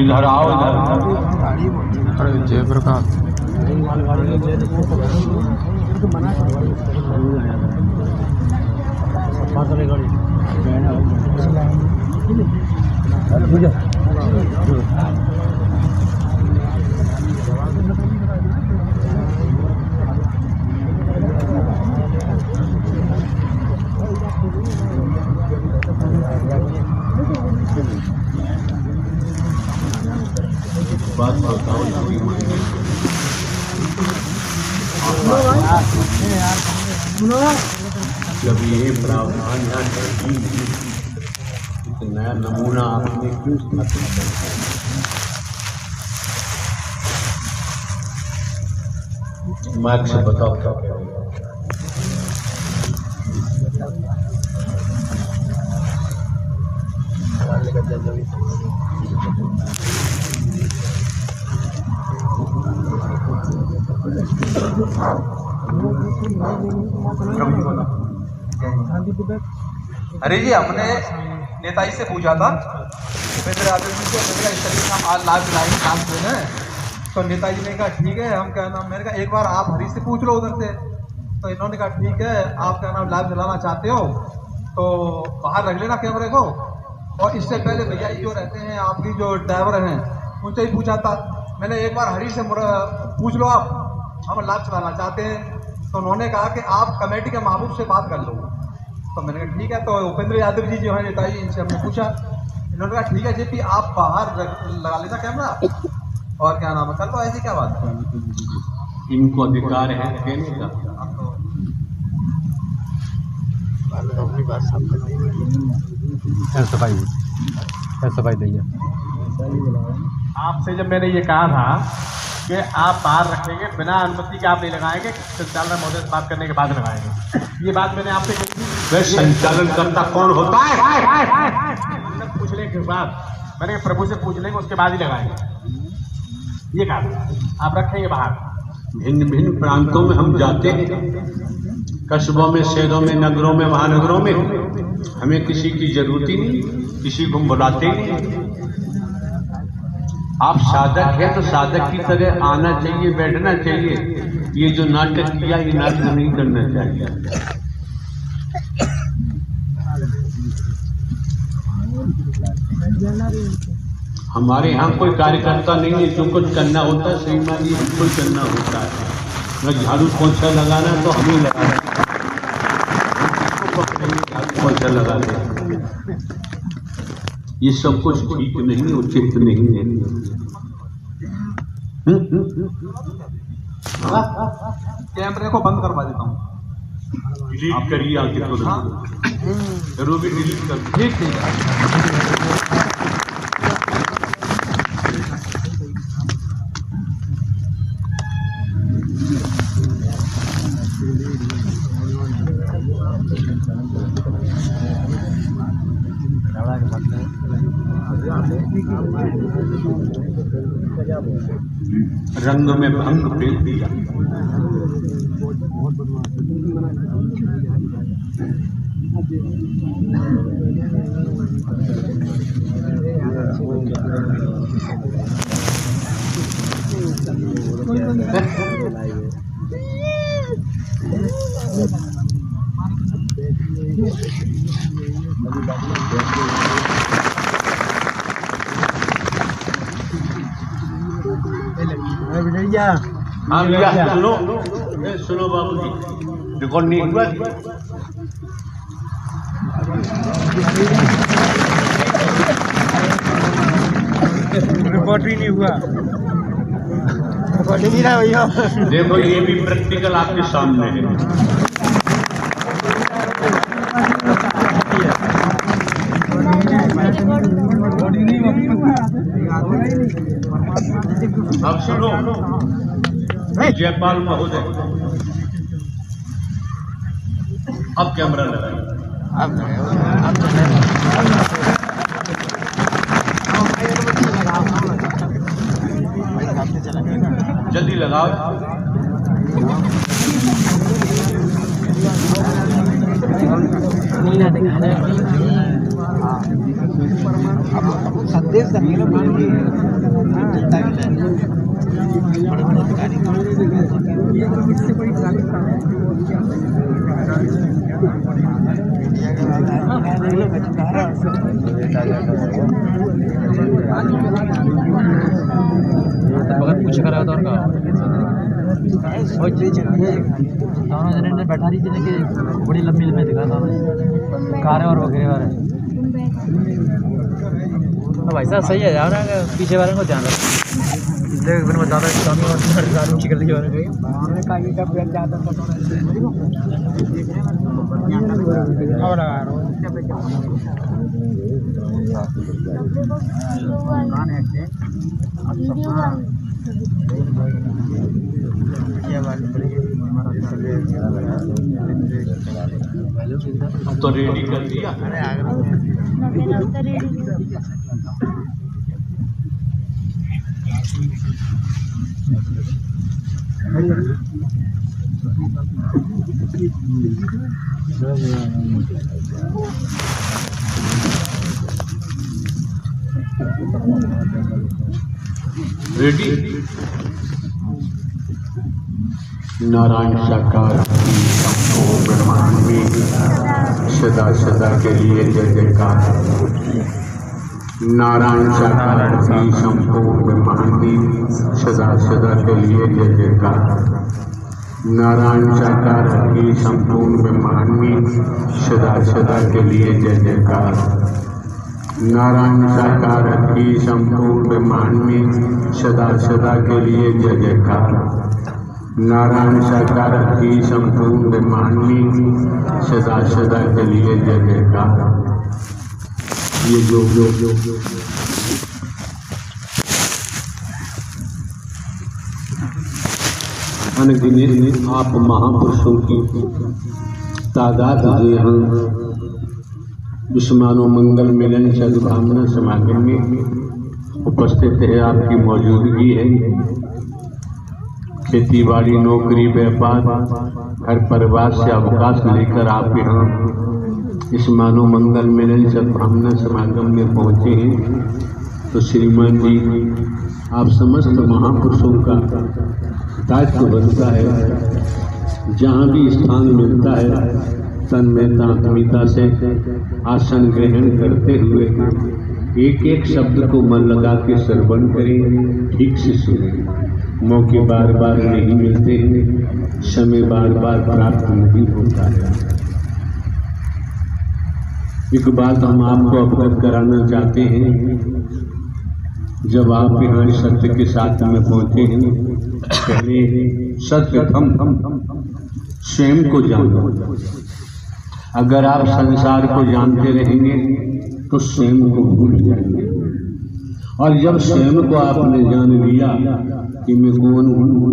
इधर आओ, इधर जयप्रकाश बात बताओ। जब ये प्रावधान यहाँ एक नया नमूना आपने क्यों स्थापित किया? मार्क से बताओ क्या कह रहे हो? अरे जी, हमने नेताजी से पूछा था उपेंद्र यादव जी से, मैंने कहा इस तरीके से आज लाइव लाइन काम देना है, तो नेताजी ने कहा ठीक है, हम क्या नाम, मैंने कहा एक बार आप हरीश से पूछ लो उधर से, तो इन्होंने कहा ठीक है, आप क्या नाम लाइव चलाना चाहते हो तो बाहर रख लेना कैमरे को। और इससे पहले भैया जो रहते हैं आपकी जो ड्राइवर हैं उनसे ही पूछा था, मैंने एक बार हरीश से पूछ लो आप, हम लाइव चलाना चाहते हैं, तो उन्होंने कहा कि आप कमेटी के महबूब से बात कर लो। तो मैंने कहा ठीक है, तो उपेंद्र यादव जी जो है नेताजी, इनसे हमने पूछा, इन्होंने कहा ठीक है जेपी आप बाहर लगा लेना कैमरा और क्या नाम है कर लो, ऐसी क्या बात है। इनको अधिकार है कहने का। सफाई दैया आपसे जब मैंने ये कहा था कि आप बाहर रखेंगे बिना अनुमति के, आप नहीं लगाएंगे, संचालन महोदय से बात करने के बाद लगाएंगे, ये बात मैंने आपसे कही थी। वह संचालन करता कौन होता है? पूछने के बाद मैंने प्रभु से पूछ लेंगे, उसके बाद ही लगाएंगे, ये कहा था। आप रखेंगे बाहर। भिन्न भिन्न प्रांतों में हम जाते हैं, कस्बों में, शहरों में, नगरों में, महानगरों में, हमें किसी की जरूरत ही नहीं, किसी को बुलाते नहीं। आप साधक हैं तो साधक की तरह आना चाहिए, बैठना चाहिए। ये जो नाटक किया, ये नाटक नहीं करना चाहिए। हमारे यहाँ कोई कार्यकर्ता नहीं है, जो कुछ करना होता है श्रीमान जी हमको ही करना होता है। अगर झाड़ू पोछा लगाना तो हम ही लगाना, झाड़ू पोछा लगा दें। ये सब कुछ ठीक नहीं है, उचित नहीं है। कैमरे को बंद करवा देता हूँ। डिलीट करिए आगे तो जरूर भी डिलीट कर। ठीक है। रंग में भंग फेंक दिया। हाँ भैया सुनो, सुनो बाबू जी, रिकॉर्ड नहीं हुआ। रिकॉर्ड ही नहीं हुआ, रिकॉर्ड नहीं रहा भैया। देखो ये भी प्रैक्टिकल आपके सामने है। अब सुनो जयपाल महोदय, अब कैमरा लगाइए। जल्दी लगाओ। संदेश कुछ करा तो दोनों जने ने बैठा रही थी कि बड़ी लंबी लंबी दिखा था कार और वगैरह वाले। तो भाई साहब सही है यार, पीछे वाले को ध्यान रखो। देख मैंने बता रहा ऊँची कर दी तो रेडी कर दिया। रेडी। नारायण साकार ब्रह्मांड में सदा सदा के लिए जय जयकार। नारायण साकार की संपूर्ण ब्रह्मांड में सदा सदा के लिए जय जयकार। नारायण साकार की संपूर्ण ब्रह्मांड में सदा सदा के लिए जय जयकार। नारायण साकार की संपूर्ण ब्रह्मांड में सदा सदा के लिए जय जयकार। नारायण साकार की संपूर्ण ब्रह्मांड में सदा सदा के लिए जय जयकार। ये जो अनगिनत आप महापुरुषों की तादाद जो यहाँ विश्वमानव मंगल मिलन सद्भावना समागम में उपस्थित है, आपकी मौजूदगी है। खेती बाड़ी नौकरी व्यापार हर परिवार से अवकाश लेकर आप यहाँ इस मानव मंगल मिलन सद्भावना समागम में पहुँचे हैं। तो श्रीमान जी आप समस्त महापुरुषों का दायित्व बनता है, जहाँ भी स्थान मिलता है तन्मयता आत्मीयता से आसन ग्रहण करते हुए एक एक शब्द को मन लगा के श्रवण करें, ठीक से सुनें। मौके बार बार नहीं मिलते हैं, समय बार बार प्राप्त नहीं होता है। एक बात हम आपको अवगत कराना चाहते हैं, जब आप यहाँ सत्य के साथ में पहुंचे हैं, पहले सत्य हम स्वयं को जानो। अगर आप संसार को जानते रहेंगे तो स्वयं को भूल जाएंगे। और जब स्वयं को आपने जान लिया कि मैं कौन हूँ,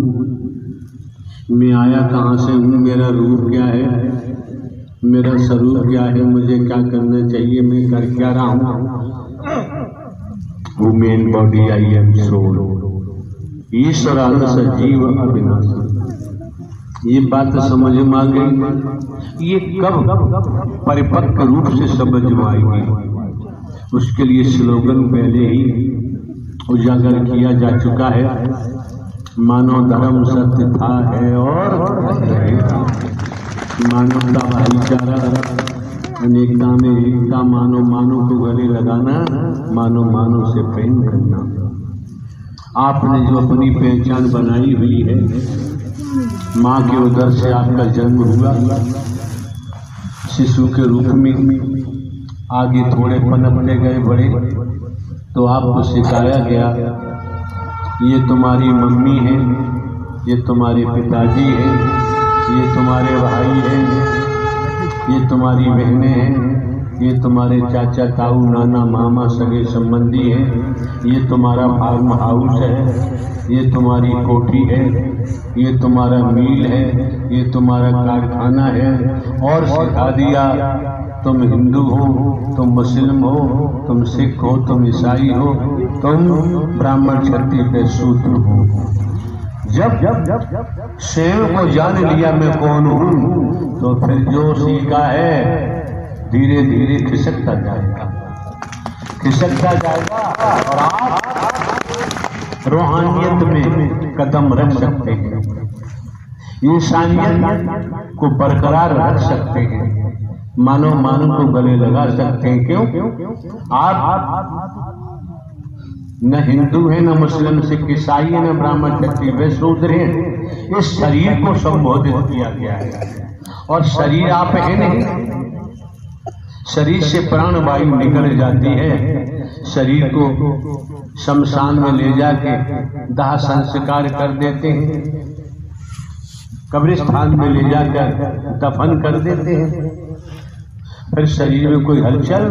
मैं आया कहाँ से हूँ, मेरा रूप क्या है, मेरा स्वरूप क्या है, मुझे क्या करना चाहिए, मैं कर क्या रहा हूँ। Women body I am soul, ईश्वरान सजीव अविनाशी। ये बात समझ में आ गई। ये कब परिपक्व रूप से समझ में आएगी, उसके लिए स्लोगन पहले ही उजागर किया जा चुका है। मानव धर्म सत्य था, है और रहेगा। मानवता भाईचारा, अनेकता में एकता, मानव मानव को गले लगाना, मानव मानव से प्रेम करना। आपने जो अपनी पहचान बनाई हुई है, माँ के उदर से आपका जन्म हुआ शिशु के रूप में, आगे थोड़े पनपते गए बड़े, तो आपको सिखाया गया ये तुम्हारी मम्मी है, ये तुम्हारे पिताजी हैं, ये तुम्हारे भाई हैं, ये तुम्हारी बहनें हैं, ये तुम्हारे चाचा ताऊ नाना मामा सगे संबंधी हैं, ये तुम्हारा फार्म हाउस है, ये तुम्हारी कोठी है, ये तुम्हारा मिल है, ये तुम्हारा कारखाना है। और सिखा दिया तुम हिंदू हो, तुम मुस्लिम हो, तुम सिख हो, तुम ईसाई हो, तुम ब्राह्मण क्षत्रिय शूद्र हो। जब स्वयं को जान लिया मैं कौन हूँ, तो फिर जो सीखा है धीरे धीरे खिसकता जाएगा, खिसकता जाएगा और आप रूहानियत में कदम रख सकते हैं, इंसानियत को बरकरार रख सकते हैं, मानव मानव को गले लगा सकते हैं। क्यों? आप न हिंदू है, न मुस्लिम, सिख, ईसाई है, न ब्राह्मण क्षत्रिय वे शूद्र हैं। इस शरीर को संबोधित किया गया है और शरीर आप है नहीं। शरीर से प्राण वायु निकल जाती है, शरीर को शमशान में ले जाके दाह संस्कार कर देते हैं, कब्रिस्तान में ले जाकर दफन कर देते हैं, फिर शरीर में कोई हलचल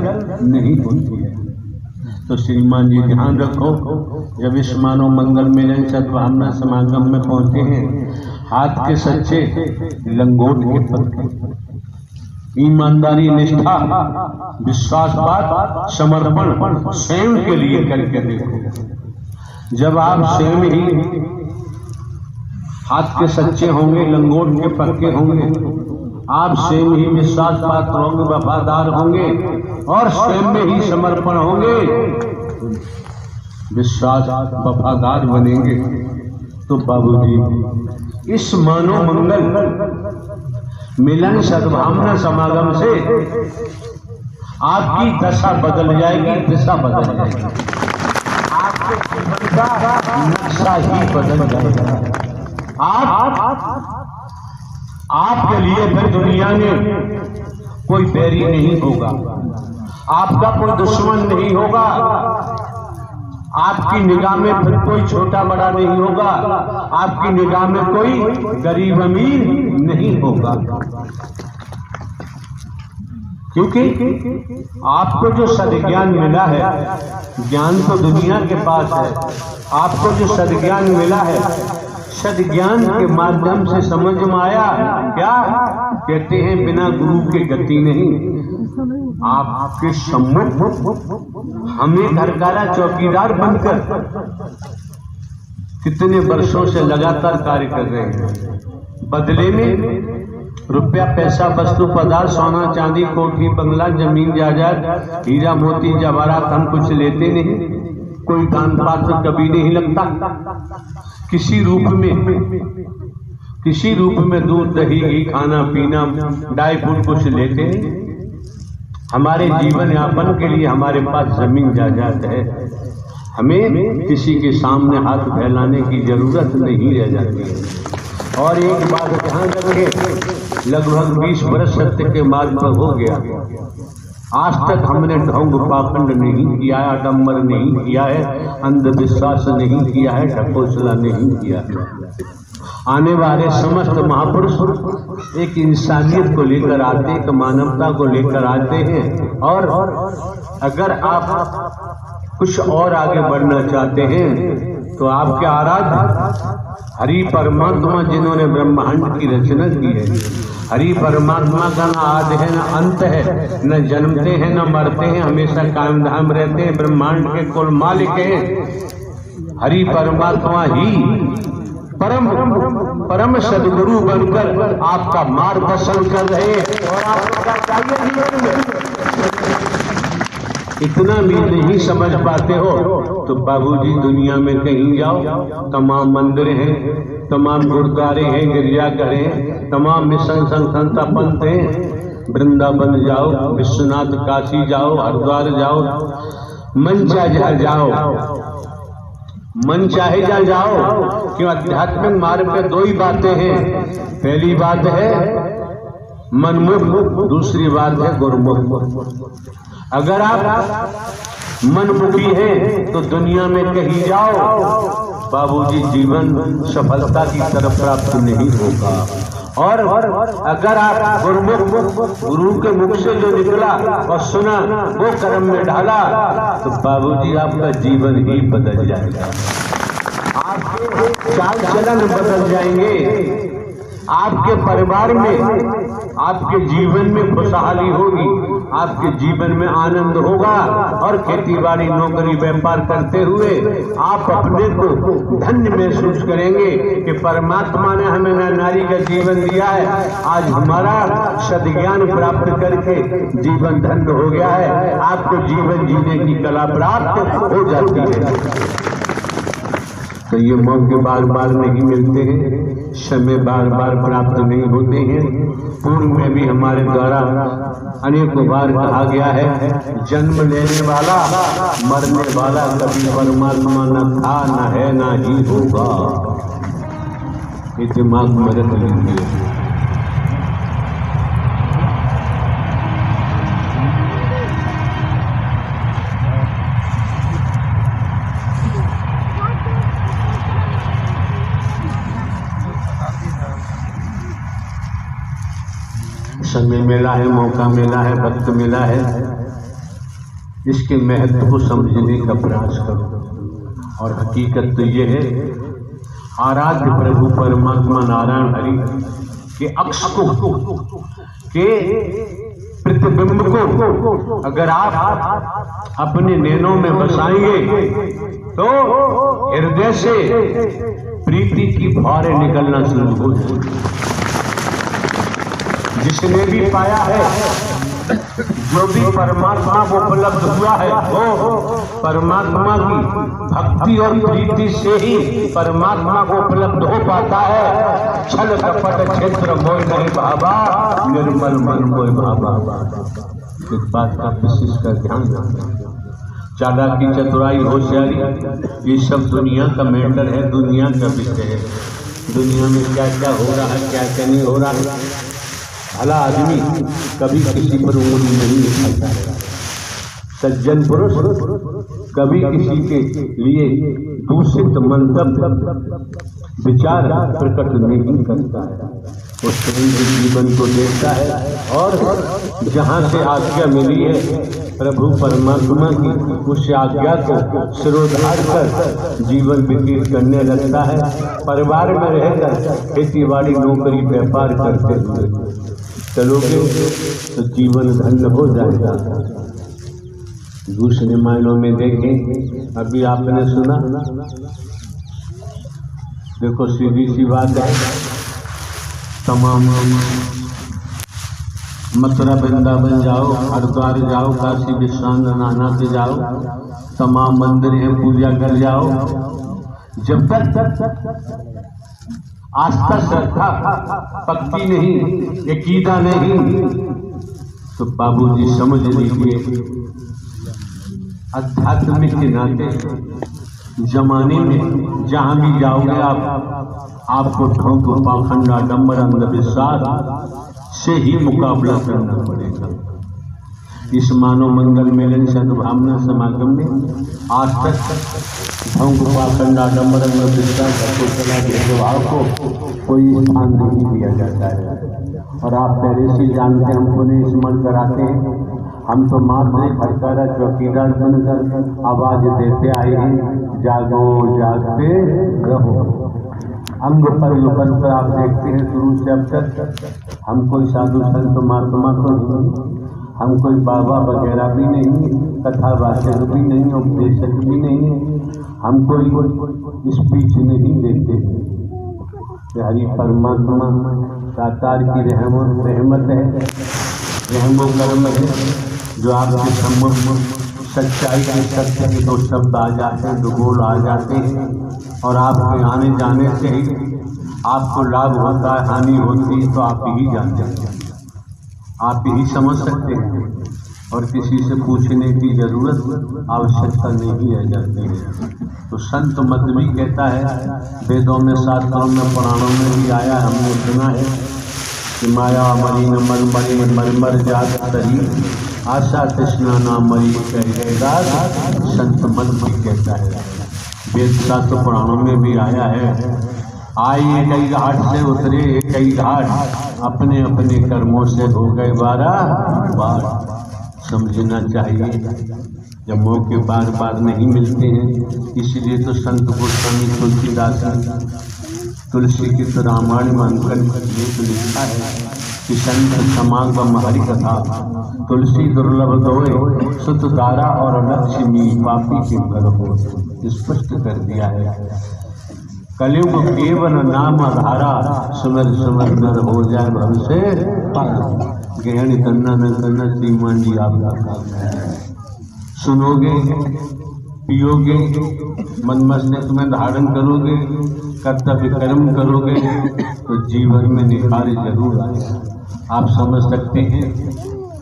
नहीं होती है। तो श्रीमान जी ध्यान रखो, जब इस मानव मंगल मिलन सद्भावना समागम में पहुंचे हैं, हाथ के सच्चे लंगोट के पक्के, ईमानदारी, निष्ठा, विश्वासपात, समर्पण स्वयं के लिए करके देखो। जब आप स्वयं ही हाथ के सच्चे होंगे, लंगोट के पक्के होंगे, आप स्वयं ही विश्वासपात होंगे, वफादार होंगे और स्वयं में ही समर्पण होंगे, विश्वास वफादार बनेंगे, तो बाबूजी इस मानव मंगल मिलन सद्भावना समागम से आपकी दशा बदल जाएगी, दिशा बदल जाएगी, आपके जीवन का नक्शा ही बदल जाएगा। आपके लिए फिर दुनिया में कोई बैरी नहीं होगा, आपका कोई दुश्मन नहीं होगा, आपकी निगाह में फिर कोई छोटा बड़ा नहीं होगा, आपकी निगाह में कोई गरीब अमीर नहीं होगा। क्योंकि आपको जो सद्ज्ञान मिला है, ज्ञान तो दुनिया के पास है, आपको जो सद्ज्ञान मिला है, सद्ज्ञान के माध्यम से समझ में आया, क्या कहते हैं, बिना गुरु के गति नहीं। आपके सम्मुख हमें घरकारा चौकीदार बनकर कितने वर्षों से लगातार कार्य कर रहे हैं, बदले में रुपया पैसा वस्तु पदार्थ सोना चांदी कोठी बंगला जमीन जायदाद हीरा मोती जवाहरात हम कुछ लेते नहीं, कोई दान पात्र कभी नहीं लगता, किसी रूप में दूध दही घी खाना पीना ड्राई फ्रूट कुछ लेते नहीं, हमारे जीवन यापन के लिए हमारे पास जमीन जायदाद है, हमें किसी के सामने हाथ फैलाने की जरूरत नहीं रह जाती है। और एक बात ध्यान रखें, लगभग 20 वर्ष सत्य के मार्ग पर हो गया, आज तक हमने ढोंग पाखंड नहीं किया है, आडम्बर नहीं किया है, अंधविश्वास नहीं किया है, ढकोसला नहीं किया है। आने वाले समस्त महापुरुष एक इंसानियत को लेकर आते, एक मानवता को लेकर आते हैं। और अगर आप कुछ और आगे बढ़ना चाहते हैं तो आपके आराध्य हरि परमात्मा जिन्होंने ब्रह्मांड की रचना की है, हरि परमात्मा का न आदि है न अंत है, न जन्मते हैं न मरते हैं, हमेशा कायम धाम रहते हैं, ब्रह्मांड के कुल मालिक हैं। हरि परमात्मा ही परम सदगुरु बनकर आपका मार्गदर्शन कर रहे हैं। और आपका चाहिए जीवन में इतना भी नहीं समझ पाते हो तो बाबूजी दुनिया में कहीं जाओ, तमाम मंदिर हैं, तमाम गुरुद्वारे हैं, गिरजाघर हैं, तमाम मिशन संस्था पंथ हैं। वृंदावन जाओ, विश्वनाथ काशी जाओ, हरिद्वार जाओ, मन चाहे जाओ, मन चाहे जा जाओ। क्यों? आध्यात्मिक मार्ग पे दो ही बातें हैं, पहली बात है मनमुख, दूसरी बात है गुरुमुख। अगर आप मनमुखी हैं तो दुनिया में कहीं जाओ बाबूजी जीवन सफलता की तरफ प्राप्त नहीं होगा। और अगर आप गुरु के मुख से जो निकला और सुना वो कर्म में ढाला तो बाबूजी आपका जीवन ही बदल जाएगा, आपके चाल चलन बदल जाएंगे, आपके परिवार में, आपके जीवन में खुशहाली होगी, आपके जीवन में आनंद होगा। और खेतीबाड़ी नौकरी व्यापार करते हुए आप अपने को धन्य महसूस करेंगे कि परमात्मा ने हमें नारी का जीवन दिया है, आज हमारा सद्ज्ञान प्राप्त करके जीवन धन्य हो गया है। आपको जीवन जीने की कला प्राप्त हो जाती है। तो ये मौके बार बार नहीं मिलते हैं, समय बार बार प्राप्त नहीं होते हैं। पूर्व में भी हमारे द्वारा अनेकों बार कहा गया है, जन्म लेने वाला मरने वाला कभी परमात्मा न था, न है, न ही होगा। ये दिमाग में रख लीजिए। समय मिला है, मौका मिला है, वक्त मिला है, इसके महत्व को समझने का प्रयास करो। और हकीकत तो ये है, आराध्य प्रभु परमात्मा नारायण हरि के अक्ष को, के प्रतिबिंब को अगर आप अपने नैनों में बसाएंगे तो हृदय से प्रीति की फुहारें निकलना शुरू हो जाएंगी। जिसने भी पाया है, जो भी परमात्मा को उपलब्ध हुआ है, वो परमात्मा की भक्ति और प्रीति से ही परमात्मा को उपलब्ध हो पाता है। छल कपट क्षेत्र मोह नहीं भावा, निर्मल मन मोह भावा। इस बात का विशेष का ध्यान रखना। चालाकी, चतुराई, होशियारी, ये सब दुनिया का मैटर है, दुनिया का विषय है। दुनिया में क्या क्या हो रहा है, क्या क्या नहीं हो रहा है, भला आदमी कभी किसी पर उंगली नहीं उठाता है। सज्जन पुरुष कभी किसी के लिए दूषित मंतव्य विचार प्रकट नहीं करता है। वो स्वयं के जीवन को देखता है और जहाँ से आज्ञा मिली है प्रभु परमात्मा की, उस आज्ञा को सिरोधार कर जीवन व्यतीत करने लगता है। परिवार में रहकर खेतीबाड़ी नौकरी व्यापार करते हुए चलोगे तो जीवन धन्य हो जाएगा। दूसरे मायनों में देखें, अभी आपने सुना, देखो सीधी सी बात है, तमाम मथुरा वृंदावन जाओ, हरिद्वार जाओ, काशी विश्वनाथ जाओ, तमाम मंदिर हैं, पूजा कर जाओ। जब तक आस्था, श्रद्धा, भक्ति नहीं, अकीदा नहीं, तो बाबूजी समझ लीजिए आध्यात्मिक के नाते जमाने में जहां भी जाओगे आपको ठोंक पाखंड आडम्बर अंधविश्वास से ही मुकाबला करना पड़ेगा। इस मानव मंगल मिलन सद्भावना समागम में आज तक ढोंग पाखंड आडम्बर अंधविश्वास भेदभाव को कोई स्थान नहीं दिया जाता है। और आप पहले से जानते हमको नहीं स्मरण कराते हैं, हम तो मात्र हरकारा चौकीदार बनकर आवाज देते आए हैं, जागो जागते रहो। अंग पर उपस्थित आप देखते हैं शुरू से अब तक हम कोई साधु संत महात्मा तो नहीं, हम कोई बाबा वगैरह भी नहीं, कथावाचक भी नहीं, उपदेशक भी नहीं, हम कोई स्पीच नहीं देते। हरि परमात्मा साकार की रहमत है, रहमो कर्म है जो आपके सम्मुख सच्चाई के सत्य के दो शब्द आ जाते हैं, दो बोल आ जाते हैं और आपके आने जाने से ही आपको लाभ होता है, हानि होती है तो आप ही जानते हैं, आप ही समझ सकते हैं और किसी से पूछने की जरूरत आवश्यकता नहीं रह जाती है। तो संत मत भी कहता है, वेदों में शास्त्रों में पुराणों में भी आया, हमने सुना है कि माया मरी न मर मरी मरमर जात तरी आशा तृष्णा ना मरी कहेगा, संत मत भी कहता है। वेद शास्त्र पुराणों में भी आया है, आए कई घाट से उतरे कई घाट, अपने अपने कर्मों से हो गए 12 बार। समझना चाहिए जब मौके बार बार नहीं मिलते हैं, इसलिए तो संत गोस्वामी तुलसीदास तुलसी की तो रामायण में अंकन लिखा है कि संत समागम हरि कथा तुलसी दुर्लभ दोए सुत धारा और लक्ष्मी पापी के घर हो, स्पष्ट कर दिया है। कलयुग केवल नाम धारा, सुमर सुमर नर हो जाए भव से पार। गहन करना न करना श्रीमान जी आपका सुनोगे, पियोगे, मन मस्तिष्क में धारण करोगे, कर्तव्य कर्म करोगे तो जीवन में निखार जरूर आएगा। आप समझ सकते हैं,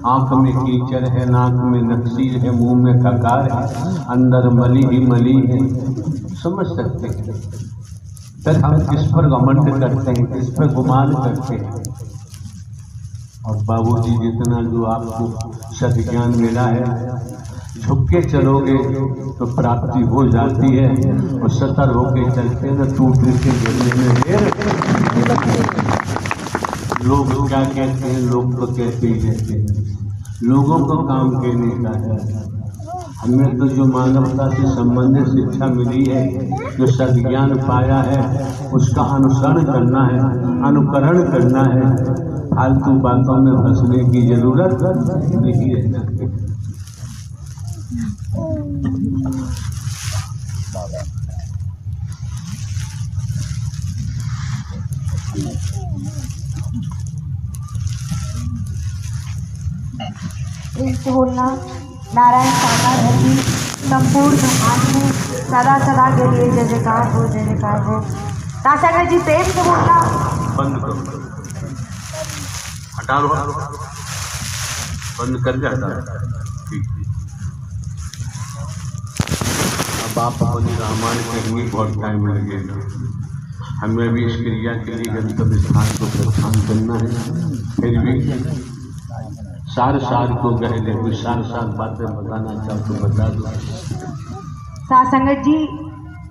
आंख में कीचड़ है, नाक में नक्सीर है, मुंह में ककार है, अंदर मली ही मली है, समझ सकते हैं। फिर हम किस पर घमंड करते हैं, किस पर गुमान करते हैं। और बाबूजी जितना जो आपको सद्ज्ञान मिला है, झुक के चलोगे तो प्राप्ति हो जाती है, और सतर होके चलते न टूट के गिरने में देर। लोग क्या कहते हैं, लोग तो कहते ही रहते हैं, लोगों को काम कहने का है। हमें तो जो मानवता से संबंधित शिक्षा मिली है, जो सद्ज्ञान पाया है, उसका अनुसरण करना है, अनुकरण करना है। फालतू बातों में फंसने की जरूरत नहीं है। इनसे बोलना नारायण साकार है कि संपूर्ण ब्रह्मांड में सदा सदा के लिए जय जयकार हो, जय जयकार हो। दासागर जी प्रेम से बोलना। बंद करो, हटा लो, बंद करके हटा लो। ठीक, अब आप अपनी रामायण करेंगे, बहुत टाइम लगेगा। हमें भी इस क्रिया के लिए गंतव्य स्थान को प्रस्थान करना है। फिर भी सार को गह ले, कोई सार बातें बताना चाहो तो बता दो। सासंगत जी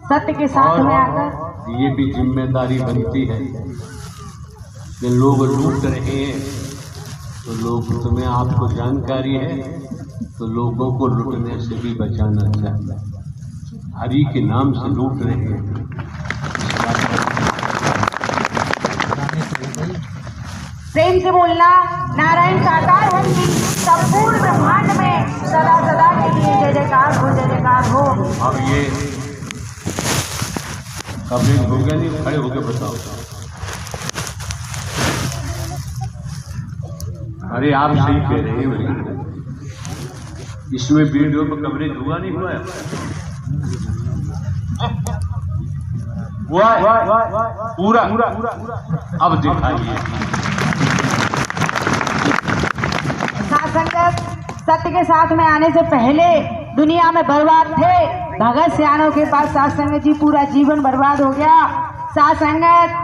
सत्य के साथ में आकर ये भी जिम्मेदारी बनती है कि लोग लूट रहे हैं तो लोग तुम्हें, आपको जानकारी है तो लोगों को लूटने से भी बचाना चाहिए। हरि के नाम से लूट रहे हैं। प्रेम से बोलना नारायण साकार है कि संपूर्ण ब्रह्मांड में सदा सदा के लिए जय जयकार हो, जय जयकार हो। अब ये कभी हो गया नहीं, खड़े होके बताओ। अरे आप सही कह रहे हैं भाई, इसमें वीडियो में कवरेज हुआ नहीं हुआ है? पूरा अब दिखाइए। सत्य के साथ में आने से पहले दुनिया में बर्बाद थे। भगत सियानों के पास साध संगत जी पूरा जीवन बर्बाद हो गया। साध संगत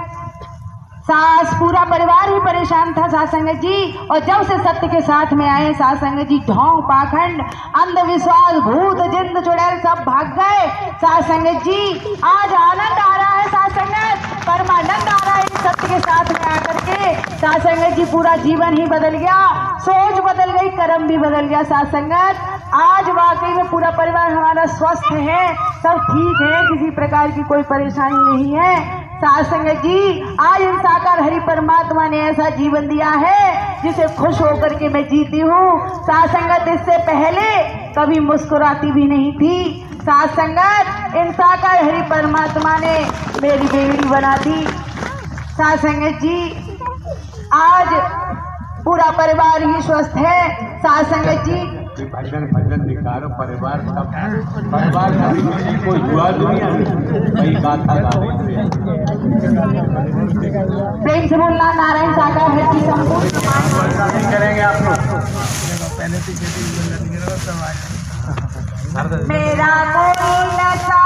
सास पूरा परिवार ही परेशान था साध संगत जी। और जब से सत्य के साथ में आए साध संगत जी, ढोंग पाखंड अंधविश्वास भूत जिंद चुड़ैल सब भाग गए। साध संगत जी आज आनंद आ रहा है, साध संगत परमानंद आ रहा है सत्य के साथ में आकर के। साध संगत जी पूरा जीवन ही बदल गया, सोच बदल गई, कर्म भी बदल गया। साध संगत आज वाकई में पूरा परिवार हमारा स्वस्थ है, सब ठीक है, किसी प्रकार की कोई परेशानी नहीं है। साध संगत जी आज इन साकार हरि परमात्मा ने ऐसा जीवन दिया है जिसे खुश होकर के मैं जीती हूँ। साध संगत इससे पहले कभी मुस्कुराती भी नहीं थी। साध संगत इन साकार हरि परमात्मा ने मेरी बेड़ी बना दी। साध संगत जी आज पूरा परिवार ही स्वस्थ है। साध संगत जी भजन भजन निकारो परिवार सब परिवार का कोई हुआ दुनिया वही बात प्रेम से बोलना नारायण साकार है कि संपूर्ण करेंगे आप लोग। मेरा कोई नशा